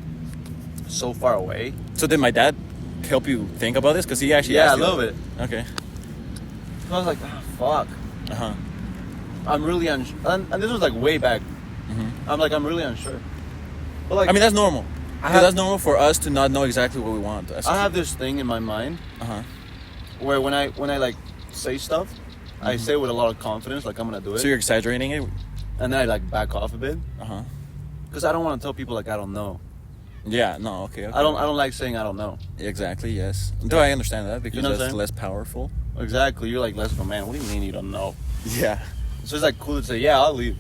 so far away? So did my dad help you think about this? Because he actually Yeah, asked a you little that. bit. Okay. So I was like, fuck. I'm really unsure. And this was like way back. I'm really unsure. But like, I mean, that's normal. I Dude, have- that's normal for us to not know exactly what we want. I have this thing in my mind where when I like say stuff, I say it with a lot of confidence, like I'm gonna do it, So you're exaggerating it? and then I like back off a bit Uh-huh. because I don't want to tell people like I don't know. Yeah, no, okay. I don't like saying I don't know. Exactly, yes. Do I understand that? Because You know what I'm that's saying? less powerful. Exactly. You're like less of a man. What do you mean you don't know? Yeah. So it's like cool to say, yeah, I'll leave.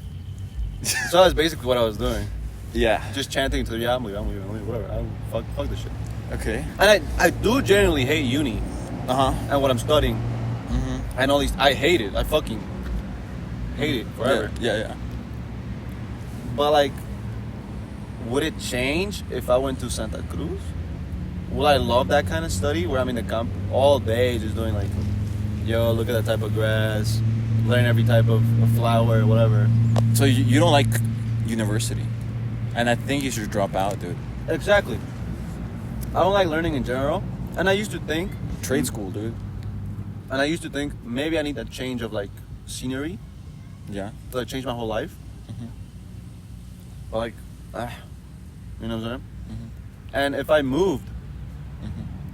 So that's basically what I was doing. Yeah. Just chanting to, yeah, I'm leaving, whatever. Fuck this shit. Okay. And I do genuinely hate uni Uh-huh. and what I'm studying. And all these, I hate it. I fucking hate it forever. Yeah. But like, would it change if I went to Santa Cruz? Will I love that kind of study where I'm in the camp all day just doing like, yo, look at that type of grass, learn every type of flower, whatever. So you don't like university. And I think you should drop out, dude. Exactly. I don't like learning in general. And I used to think, Trade school, dude. maybe I need a change of like scenery Yeah. to like change my whole life. But like, you know what I'm saying? And if I moved,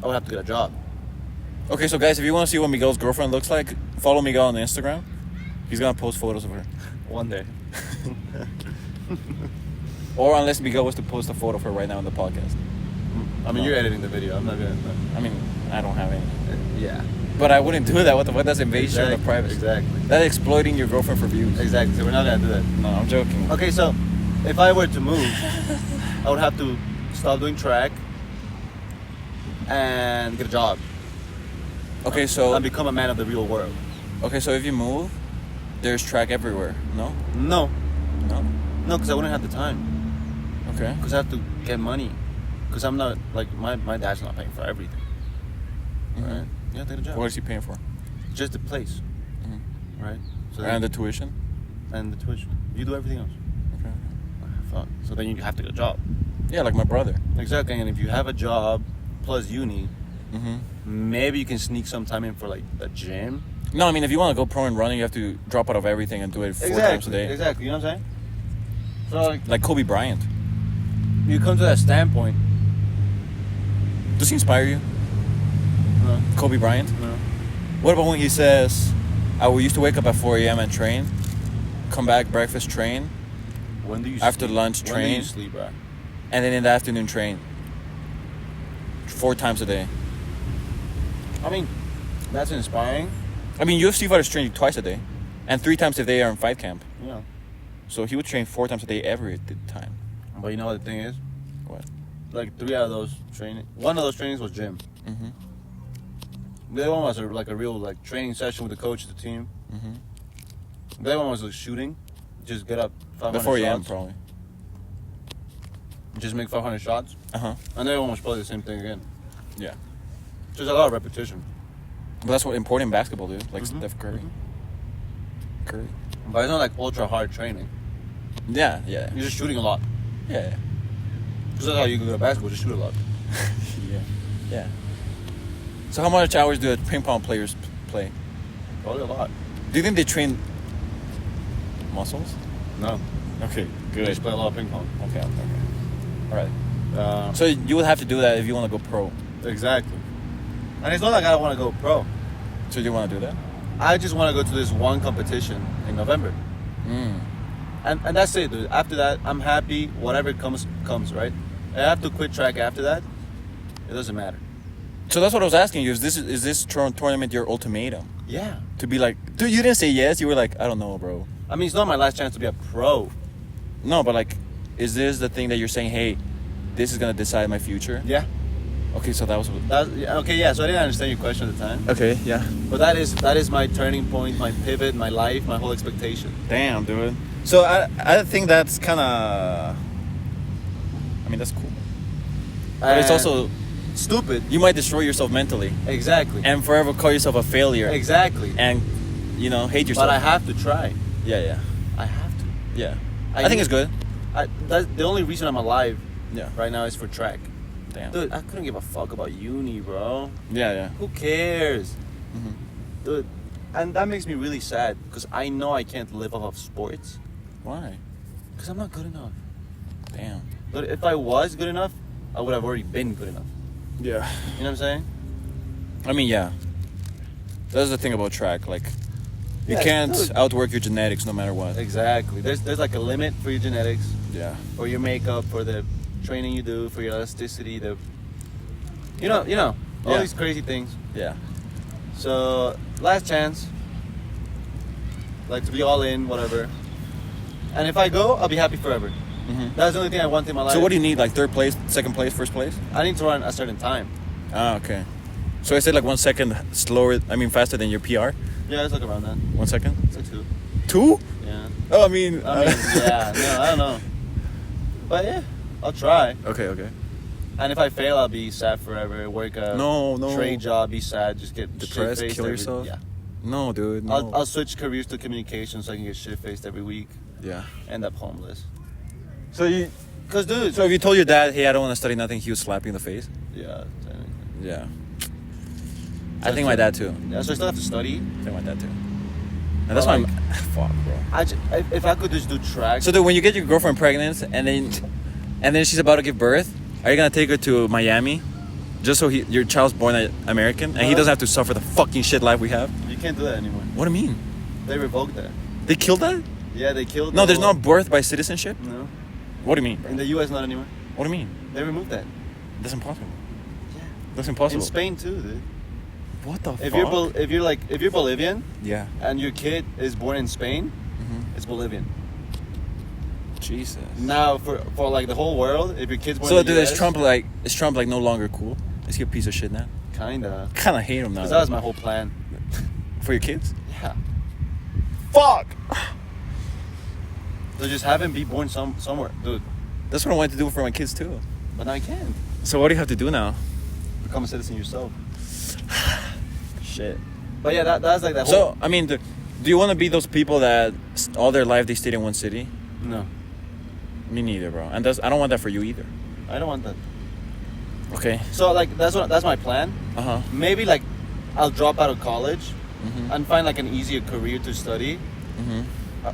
I would have to get a job. Okay, so guys, if you want to see what Miguel's girlfriend looks like, follow Miguel on Instagram. He's gonna post photos of her. One day. Or unless Miguel was to post a photo of her right now on the podcast. I mean, you're editing the video. I'm not gonna. I mean, I don't have any. Yeah. But I wouldn't do that. What the fuck? That's invasion of privacy. Exactly. That's exploiting your girlfriend for views. Exactly. So we're not gonna do that. No, I'm joking. Okay, so if I were to move, I would have to stop doing track and get a job Okay, so and become a man of the real world. so if you move, there's track everywhere. No, No, no. because I wouldn't have the time. Okay. Because I have to get money. Because I'm not like my dad's not paying for everything. Right? Yeah, take a job. What is he paying for? Just the place. Right. So And the tuition. and the tuition. You do everything else. Okay. Fuck. So then you have to get a job. Yeah, like my brother. Exactly. And if you have a job plus uni, Mm-hmm. maybe you can sneak some time in for like a gym. No, I mean, if you want to go pro in running, you have to drop out of everything and do it 4 times a day. Exactly. You know what I'm saying? So like Like Kobe Bryant. you come to that standpoint. Does he inspire you? No. Kobe Bryant? No. What about when he says, I used to wake up at 4 a.m. and train, come back, breakfast, train, When do you After sleep? lunch, When do train. you sleep, bro? and then in the afternoon, train? 4 times a day. I mean, that's inspiring. I mean, UFC fighters train twice a day, and 3 times if they are in fight camp. Yeah. So he would train 4 times a day every time. But you know what the thing is? What? Like 3 out of those one of those trainings was gym. Mm-hmm. The other one was like a real like training session with the coach, the team. Mm-hmm. The other one was like shooting. Just get up 500 Before you shots. probably. Just make 500 shots. Uh-huh. And the other one was probably the same thing again. Yeah. Just a lot of repetition. But that's what important in basketball, dude. Like Mhm. Steph Curry. Curry. But it's not like ultra hard training. Yeah, yeah. You're just shooting a lot. Yeah. Because that's how you can go to basketball, just shoot a lot. Yeah. Yeah. So how much hours do ping pong players play? Probably a lot. Do you think they train muscles? No. Okay, They just play a lot of ping pong. Okay. All right. So So you would have to do that if you want to go pro. exactly. And it's not like I don't want to go pro. So do you want to do that? I just want to go to this one competition in November. And that's it, dude. After that, I'm happy. Whatever comes, right? I have to quit track after that. It doesn't matter. So that's what I was asking you. Is this tournament your ultimatum? Yeah. To be like, dude, you didn't say yes. You were like, I don't know, bro. I mean, it's not my last chance to be a pro. No, but like, is this the thing that you're saying? Hey, this is gonna decide my future. Yeah. Okay, so that was. Okay, yeah. So I didn't understand your question at the time, Okay, yeah. but that is my turning point, my pivot, my life, my whole expectation. Damn, dude. So I think that's kind of. I mean, that's cool. But it's also. Stupid. You might destroy yourself mentally Exactly. and forever call yourself a failure. Exactly. And, hate yourself. But I have to try. Yeah. I have to. Yeah. I think it's good. That's the only reason I'm alive. Yeah. Right now is for track. Damn. Dude, I couldn't give a fuck about uni, bro. Yeah. Who cares? Mhm. Dude, and that makes me really sad because I know I can't live off of sports Why? because I'm not good enough. Damn. But if I was good enough, I would have already been good enough. Yeah. You know what I'm saying? I mean, yeah. That's the thing about track. Like, you Yeah, can't dude. outwork your genetics no matter what. Exactly. There's like a limit for your genetics, Yeah. for your makeup, for the training you do, for your elasticity, you know, all Yeah. these crazy things. Yeah. So last chance, like to be all in, whatever. And if I go, I'll be happy forever. Mhm. That's the only thing I want in my life. So what do you need? Like third place, second place, first place? I need to run a certain time. Ah, okay. So I said like 1 second faster than your PR? Yeah, it's like around that. 1 second? It's like 2. 2? Yeah. Oh, I mean... Yeah. No, I don't know. But yeah, I'll try. Okay. And if I fail, I'll be sad forever. Work a No. trade job, be sad, just get Depressed, shit-faced kill every- yourself? Yeah. No, dude, no. I'll switch careers to communication so I can get shit-faced every week. Yeah. End up homeless. So you... Cause dude. So if you told your dad, hey, I don't want to study nothing, he would slap you in the face? Yeah. technically. Yeah. I think my dad too. Yeah. So I still have to study. I think my dad too. And that's why I'm... Fuck, bro. If I could just do track. So dude, when you get your girlfriend pregnant and then she's about to give birth, are you gonna take her to Miami, just so your child's born American and he doesn't have to suffer the fucking shit life we have? You can't do that anymore. What do you mean? They revoked that. They killed that? Yeah, they killed. No, the there's whole- no birth by citizenship. No. What do you mean, bro? In the U.S., not anymore. What do you mean? They removed that. That's impossible. Yeah. That's impossible. In Spain too, dude. What the If fuck? if you're Bolivian Yeah. and your kid is born in Spain, Mm-hmm. it's Bolivian. Jesus. Now for like the whole world, if your kid's born So in the dude, US, is Trump like no longer cool? Is he a piece of shit now? kinda. Kind of hate him now. Cause that was my whole plan. For your kids? Yeah. Fuck. So just have him be born somewhere, dude. That's what I wanted to do for my kids too. But now I can't. So what do you have to do now? Become a citizen yourself. Shit. But yeah, that's like that whole. So I mean, do you want to be those people that all their life they stayed in one city? No, Me neither, bro. And I don't want that for you either. I don't want that. Okay. So like that's my plan. Uh huh. Maybe like I'll drop out of college Mhm. and find like an easier career to study. Mhm.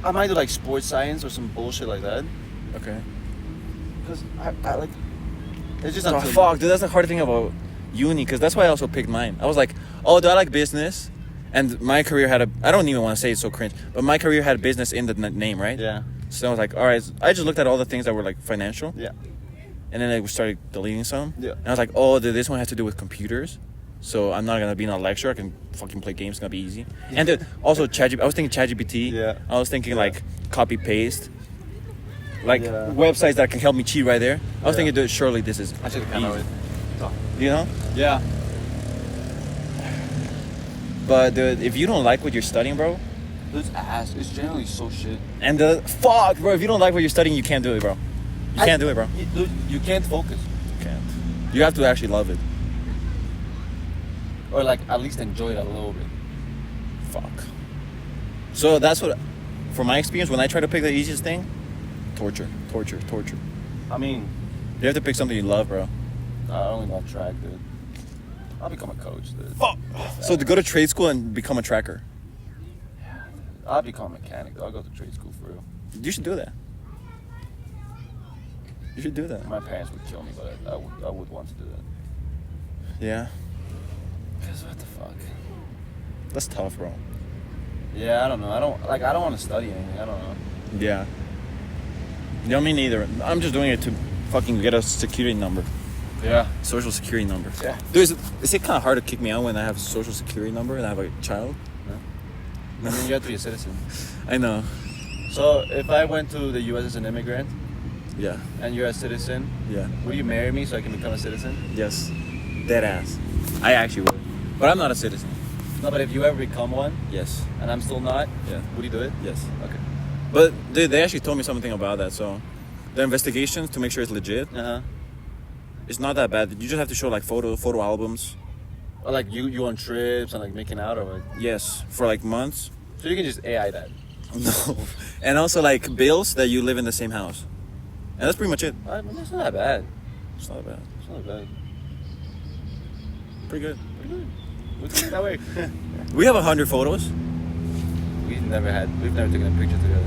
I might do like sports science or some bullshit like that. Okay. Cause I like. It's just Oh, not too- fuck, dude. That's the hard thing about uni, because that's why I also picked mine. I was like, oh, do I like business? And my career had I don't even want to say it's so cringe, but my career had business in the name, right? Yeah. So I was like, all right. I just looked at all the things that were like financial. Yeah. And then I started deleting some. Yeah. And I was like, oh, dude, this one has to do with computers. So I'm not gonna be in a lecture. I can fucking play games. It's gonna be easy. And dude, also ChatGPT. I was thinking ChatGPT. Yeah. I was thinking Yeah. like copy paste, like Yeah. websites that can help me cheat right there. I was Yeah. thinking, dude, surely this is I should have kind easy. of. You know. Yeah. But dude, if you don't like what you're studying, bro, Dude's ass. It's generally so shit. and the fuck, bro, if you don't like what you're studying, you can't do it, bro. You can't do it, bro. Dude, you can't focus. You can't. You have to actually love it. Or like at least enjoy it a little bit. Fuck. So that's what, from my experience, when I try to pick the easiest thing, torture. I mean, You have to pick something you love, bro. I only love track, dude. I'll become a coach, dude. Fuck. So to go to trade school and become a tracker. I'll become a mechanic. I'll go to trade school for real. You should do that. You should do that. My parents would kill me, but I would want to do that. Yeah. Cause what the fuck? That's tough, bro. Yeah, I don't know. I don't want to study anything. I don't know. Yeah. You know, me neither. I'm just doing it to fucking get a security number. Yeah. Social security number. Yeah. Dude, is it kind of hard to kick me out when I have a social security number and I have a child? I mean, you have to be a citizen. I know. So if I went to the U.S. as an immigrant Yeah. and you're a citizen, Yeah. will you marry me so I can become a citizen? Yes. Dead ass. I actually would. But I'm not a citizen. No, but if you ever become one, Yes. and I'm still not, Yeah. would you do it? Yes. Okay. But they actually told me something about that. So the investigations to make sure it's legit, Uh-huh. it's not that bad. You just have to show like photo albums. Or like you on trips and like making out or what? Yes, for like months. So you can just AI that. No. And also like bills that you live in the same house. And that's pretty much it. I mean, it's not that bad. It's not bad. It's not that bad. Pretty good. Pretty good. We can make that work. We have 100 photos. We've never taken a picture together.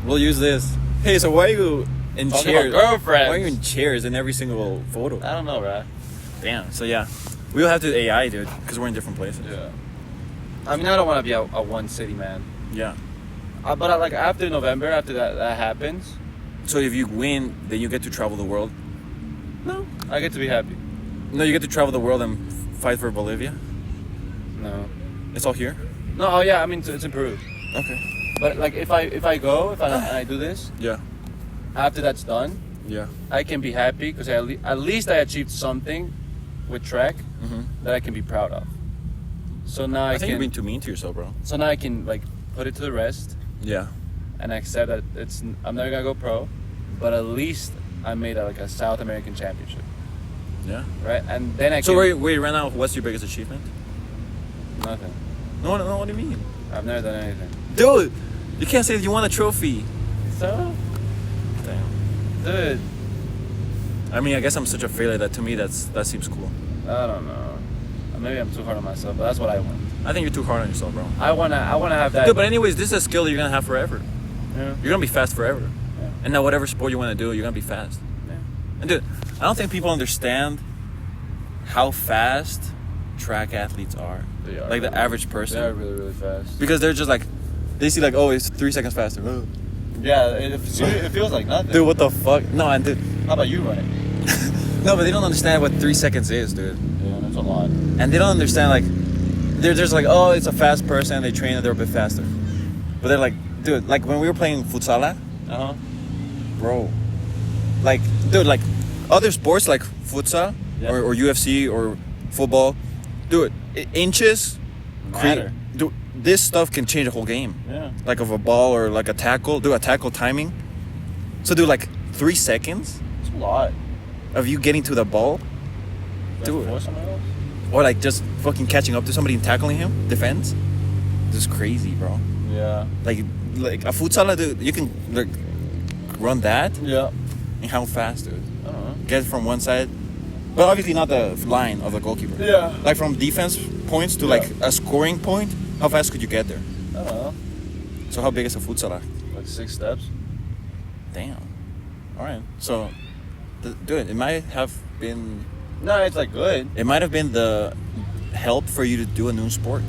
We'll use this. Hey, so why are you in Talking chairs? about girlfriends. Why are you in chairs in every single photo? I don't know, right? Damn. So yeah, we'll have to AI, dude, because we're in different places. Yeah. I mean, I don't want to be a one city man. Yeah. But like after November, after that happens, So if you win, then you get to travel the world. no, I get to be happy. No, you get to travel the world and fight for Bolivia. No. It's all here. No. Oh yeah. I mean, it's in Peru. Okay. But like if I go and I do this, Yeah. after that's done, Yeah. I can be happy because at least I achieved something with track Mm-hmm. that I can be proud of. So now I think you're can. being too mean to yourself, bro. So now I can like put it to the rest Yeah. and accept that I'm never gonna go pro, but at least I made like a South American championship, Yeah. right? And then I So can wait, right now, what's your biggest achievement? nothing. No, what do you mean? I've never done anything. Dude, you can't say that you won a trophy. So, Damn. dude, I mean, I guess I'm such a failure that to me that seems cool. I don't know. Maybe I'm too hard on myself, but that's what I want. I think you're too hard on yourself, bro. I wanna have that. Dude, but anyways, this is a skill that you're gonna have forever. Yeah. You're gonna be fast forever. Yeah. And now whatever sport you wanna do, you're gonna be fast. Yeah. And dude, I don't think people understand how fast track athletes are. They are Like the really- average person. They're really, really fast. Because they're just like, they see like, oh, it's 3 seconds faster. Oh. Yeah, it feels like nothing. Dude, what the fuck? No, and dude, How about you running? no, but they don't understand what 3 seconds is, dude. Yeah, that's a lot. And they don't understand like, they're just like, oh, it's a fast person. They train and they're a bit faster. But they're like, dude, like when we were playing futsal, Uh-huh. bro, like, dude, like other sports like futsal Yeah. or UFC or football, dude, inches Matter. Dude, this stuff can change a whole game. Yeah. Like of a ball or like a tackle, do a tackle timing. So do like 3 seconds It's a lot. of you getting to the ball, Dude. For someone else? or like just fucking catching up to somebody and tackling him, defense. This is crazy, bro. Yeah. Like a futsal, dude, you can like run that Yeah. and how fast, dude? I don't know. Get from one side, but obviously not the line of the goalkeeper. Yeah. Like from defense points to like a scoring point, how fast could you get there? I don't know. So how big is a futsal? Like 6 steps. Damn. All right. So, dude, it might have been No, it's like good. it might have been the help for you to do a new sport.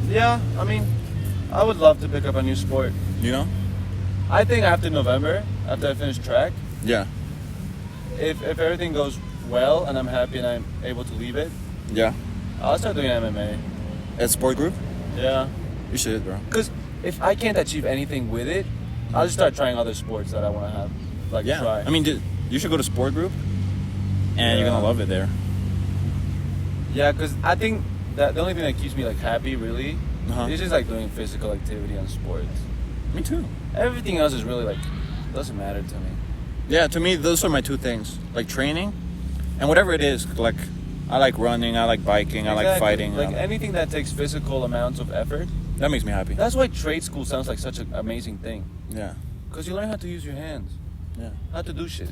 Yeah, I mean, I would love to pick up a new sport. You know? I think after November, after I finish track, Yeah. if everything goes well and I'm happy and I'm able to leave it, Yeah. I'll start doing MMA. At sport group, Yeah. you should, bro. Because if I can't achieve anything with it, I'll just start trying other sports that I want to have. Like Yeah. try. I mean, dude, you should go to sport group, and you're Yeah. gonna love it there. Yeah, because I think that the only thing that keeps me like happy really Uh-huh. is just like doing physical activity and sports. Me too. Everything else is really like doesn't matter to me. Yeah, to me, those are my two things: like training, and whatever it is. Like, I like running, I like biking, I like Exactly. fighting. Like I like- anything that takes physical amounts of effort. that makes me happy. That's why trade school sounds like such an amazing thing. Yeah. Because you learn how to use your hands, Yeah. how to do shit.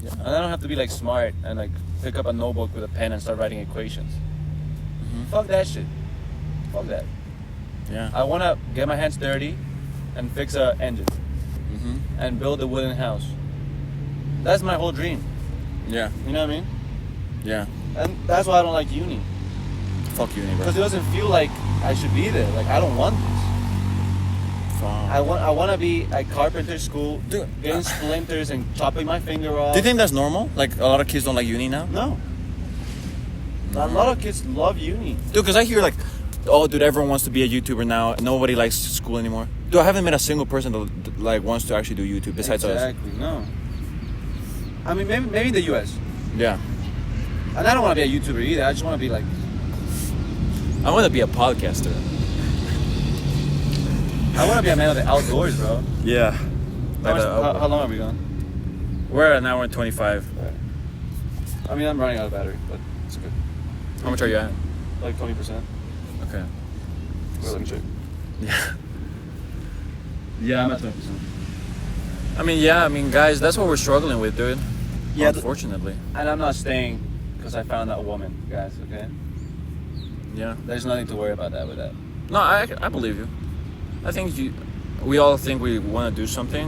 Yeah. And I don't have to be like smart and like pick up a notebook with a pen and start writing equations. Mhm. Fuck that shit. Fuck that. Yeah. I want to get my hands dirty and fix a engine Mhm. and build a wooden house. That's my whole dream. Yeah. You know what I mean? Yeah. And that's why I don't like uni. Fuck uni, bro. Because it doesn't feel like I should be there. Like I don't want this. Fuck. I want to be at carpenter school, Dude, getting splinters and chopping my finger off. Do you think that's normal? Like a lot of kids don't like uni now? No. A lot of kids love uni. Dude, because I hear like, oh, dude, everyone wants to be a YouTuber now. Nobody likes school anymore. Dude, I haven't met a single person that like wants to actually do YouTube besides us. Exactly. No. I mean, maybe in the U.S. Yeah. And I don't want to be a YouTuber either. I just want to be like. I want to be a podcaster. I want to be a man of the outdoors, bro. Yeah. How long are we gone? We're at an hour and 25. I mean, I'm running out of battery, but it's good. How much are you at? Like 20%. Okay. Well, let me check. Yeah. Yeah, I'm at 20%. I mean, guys, that's what we're struggling with, dude. Yeah, unfortunately. And I'm not staying because I found that woman, guys, okay? Yeah. There's nothing to worry about that with that. No, I believe you. I think we all think we want to do something.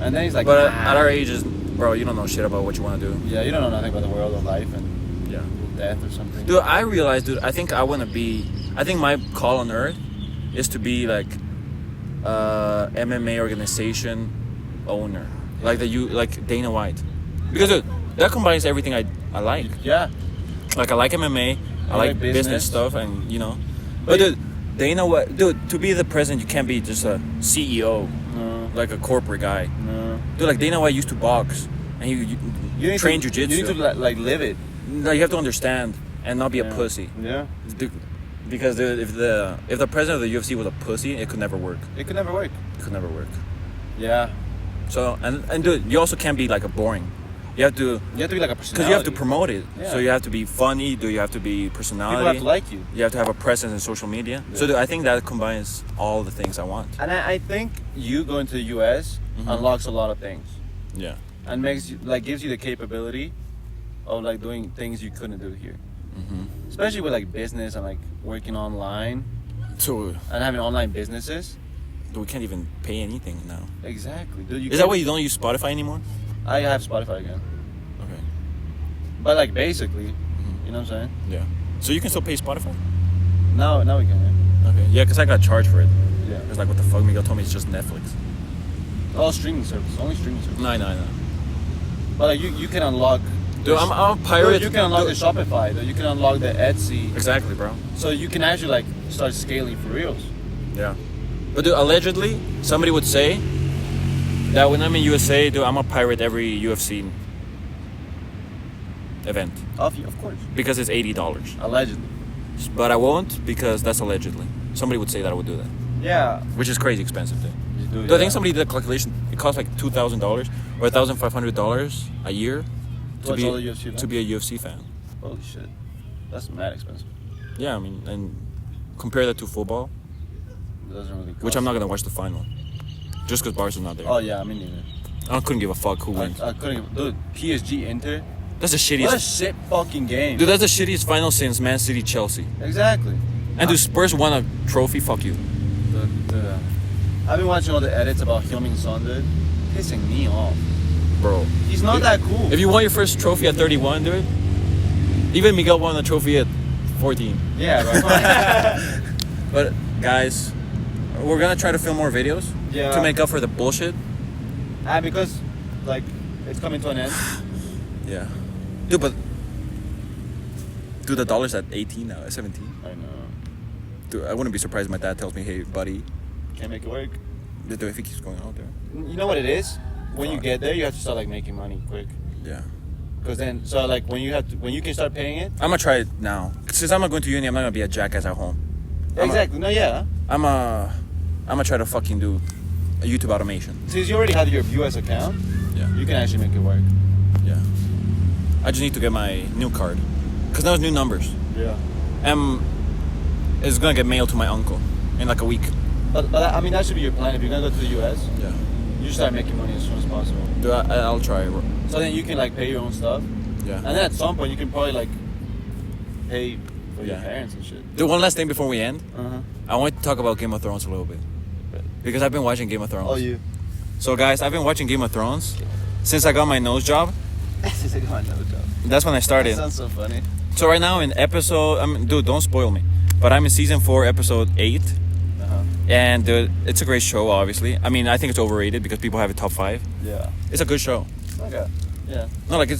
And then he's like, but nah. at our ages, bro, you don't know shit about what you want to do. Yeah, you don't know nothing about the world of life and Yeah. death or something. Dude, I realized, dude, I think my call on earth is to be like MMA organization owner. Like like Dana White. Because dude, that combines everything I like. Yeah. Like I like MMA, I like business stuff and But dude, Dana White, dude, to be the president you can't be just a CEO. No. Like a corporate guy. No. Dude, like Dana White used to box and he trained jiu-jitsu. You need to like live it. No, you have to understand and not be a pussy. Yeah. Because dude, if the president of the UFC was a pussy, it could never work. It could never work. It could never work. Yeah. So and dude, you also can't be like a boring. You have to be like a personality. because you have to promote it. Yeah. So you have to be funny. You have to be personality. People have to like you. You have to have a presence in social media. Yeah. So dude, I think that combines all the things I want. And I think you going to the US unlocks a lot of things. Yeah. And gives you the capability of like doing things you couldn't do here. Especially with like business and like working online. So and having online businesses. We can't even pay anything now. Exactly. Dude, Is that why you don't use Spotify anymore? I have Spotify again. Okay. But like basically, you know what I'm saying? Yeah. So you can still pay Spotify? Now we can, yeah. Okay. Yeah, because I got charged for it. Yeah. It's like, what the fuck? Miguel told me it's just Netflix. All streaming service. Only streaming service. No. But like you can unlock. Dude, I'm a pirate. Dude, you can unlock the Shopify. Dude, you can unlock the Etsy. Exactly, bro. So you can actually like start scaling for reals. Yeah. But dude, allegedly, somebody would say that when I'm in USA, dude, I'm a pirate every UFC event. Of course. Because it's $80. Allegedly. But I won't because that's allegedly. Somebody would say that I would do that. Yeah. Which is crazy expensive, dude. Do I think somebody did a calculation. It costs like $2,000 or $1,500 a year to be a UFC fan. Holy shit. That's mad expensive. Yeah, I mean, and compare that to football. It doesn't really cost. Which I'm not gonna watch the final, just because Barca's not there. Oh yeah, I mean neither. I couldn't give a fuck who wins. I couldn't. Dude, PSG Inter. That's the shittiest. What a shit fucking game. Dude, that's the shittiest final since Man City Chelsea. Exactly. And dude, Spurs won a trophy. Fuck you. I've been watching all the edits about Heung-min Son, dude. Pissing me off. Bro. He's not that cool. If you won your first trophy at 31, dude. Even Miguel won a trophy at 14. Yeah, bro. But guys, we're gonna try to film more videos to make up for the bullshit. And because, like, it's coming to an end. Yeah. Dude, the dollar's at 18 now, at 17. I know. Dude, I wouldn't be surprised if my dad tells me, hey, buddy. Can't make it work. Do I think he's going out there? You know what it is? When you get there, you have to start, like, making money quick. Yeah. Because then, so, like, when you can start paying it. I'm gonna try it now. Since I'm not going to uni, I'm not gonna be a jackass at home. Exactly. I'm gonna try to fucking do a YouTube automation. Since you already have your US account, you can actually make it work. Yeah. I just need to get my new card. Because now it's new numbers. Yeah. It's gonna get mailed to my uncle in like a week. But I mean, that should be your plan. If you're gonna go to the US, Yeah. you start making money as soon as possible. Dude, I'll try it. So then you can, like, pay your own stuff. Yeah. And then at some point, you can probably, like, pay for your parents and shit. Dude, one last thing before we end. Uh-huh. I want to talk about Game of Thrones a little bit. Because I've been watching Game of Thrones. Oh, you. So guys, I've been watching Game of Thrones since I got my nose job. Since I got my nose job. That's when I started. That sounds so funny. So right now in dude, don't spoil me. But I'm in season 4, episode 8. Uh-huh. And dude, it's a great show, obviously. I mean, I think it's overrated because people have it top 5. Yeah. It's a good show. Okay. Yeah. No, like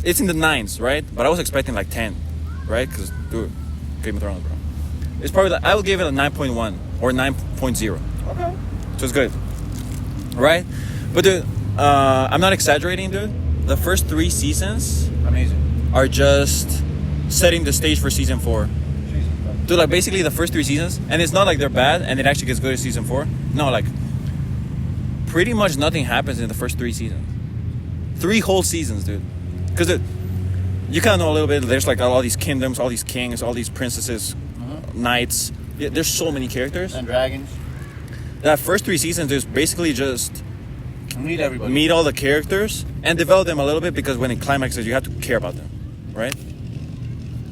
it's in the 9s, right? But I was expecting like 10, right? Because dude, Game of Thrones, bro. It's probably I will give it a 9.1 or 9.0. Okay. So it's good, right? But dude, I'm not exaggerating, dude. The first 3 seasons Amazing. are just setting the stage for season 4. Dude, like basically the first 3 seasons, and it's not like they're bad and it actually gets good in season 4. No, like pretty much nothing happens in the first 3 seasons. 3 whole seasons, dude. Because you kind of know a little bit. There's like all these kingdoms, all these kings, all these princesses, knights. Yeah, there's so many characters. And dragons. That first 3 seasons is basically just Meet everybody. meet all the characters and develop them a little bit, because when it climaxes, you have to care about them, right?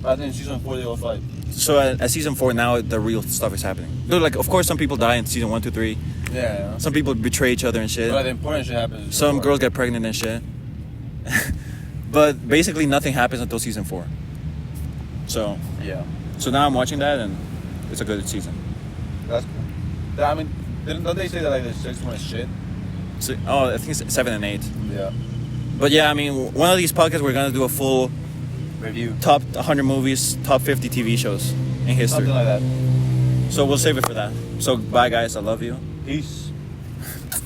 I think in season 4 they all fight. So at season 4 now, the real stuff is happening. Dude, like of course some people die in season 1, 2, 3. Yeah. Some people betray each other and shit. But the important shit happens. in Some season girls get pregnant and shit. But basically nothing happens until season 4. So 4. Yeah. so now I'm watching that and it's a good season. That's cool. I mean, don't they say that like the 6th one is shit? So, I think it's 7 and 8. Yeah. But yeah, I mean, one of these podcasts we're gonna do a full Review. top 100 movies, top 50 TV shows in history. Something like that. So we'll save it for that. So bye guys, I love you. Peace.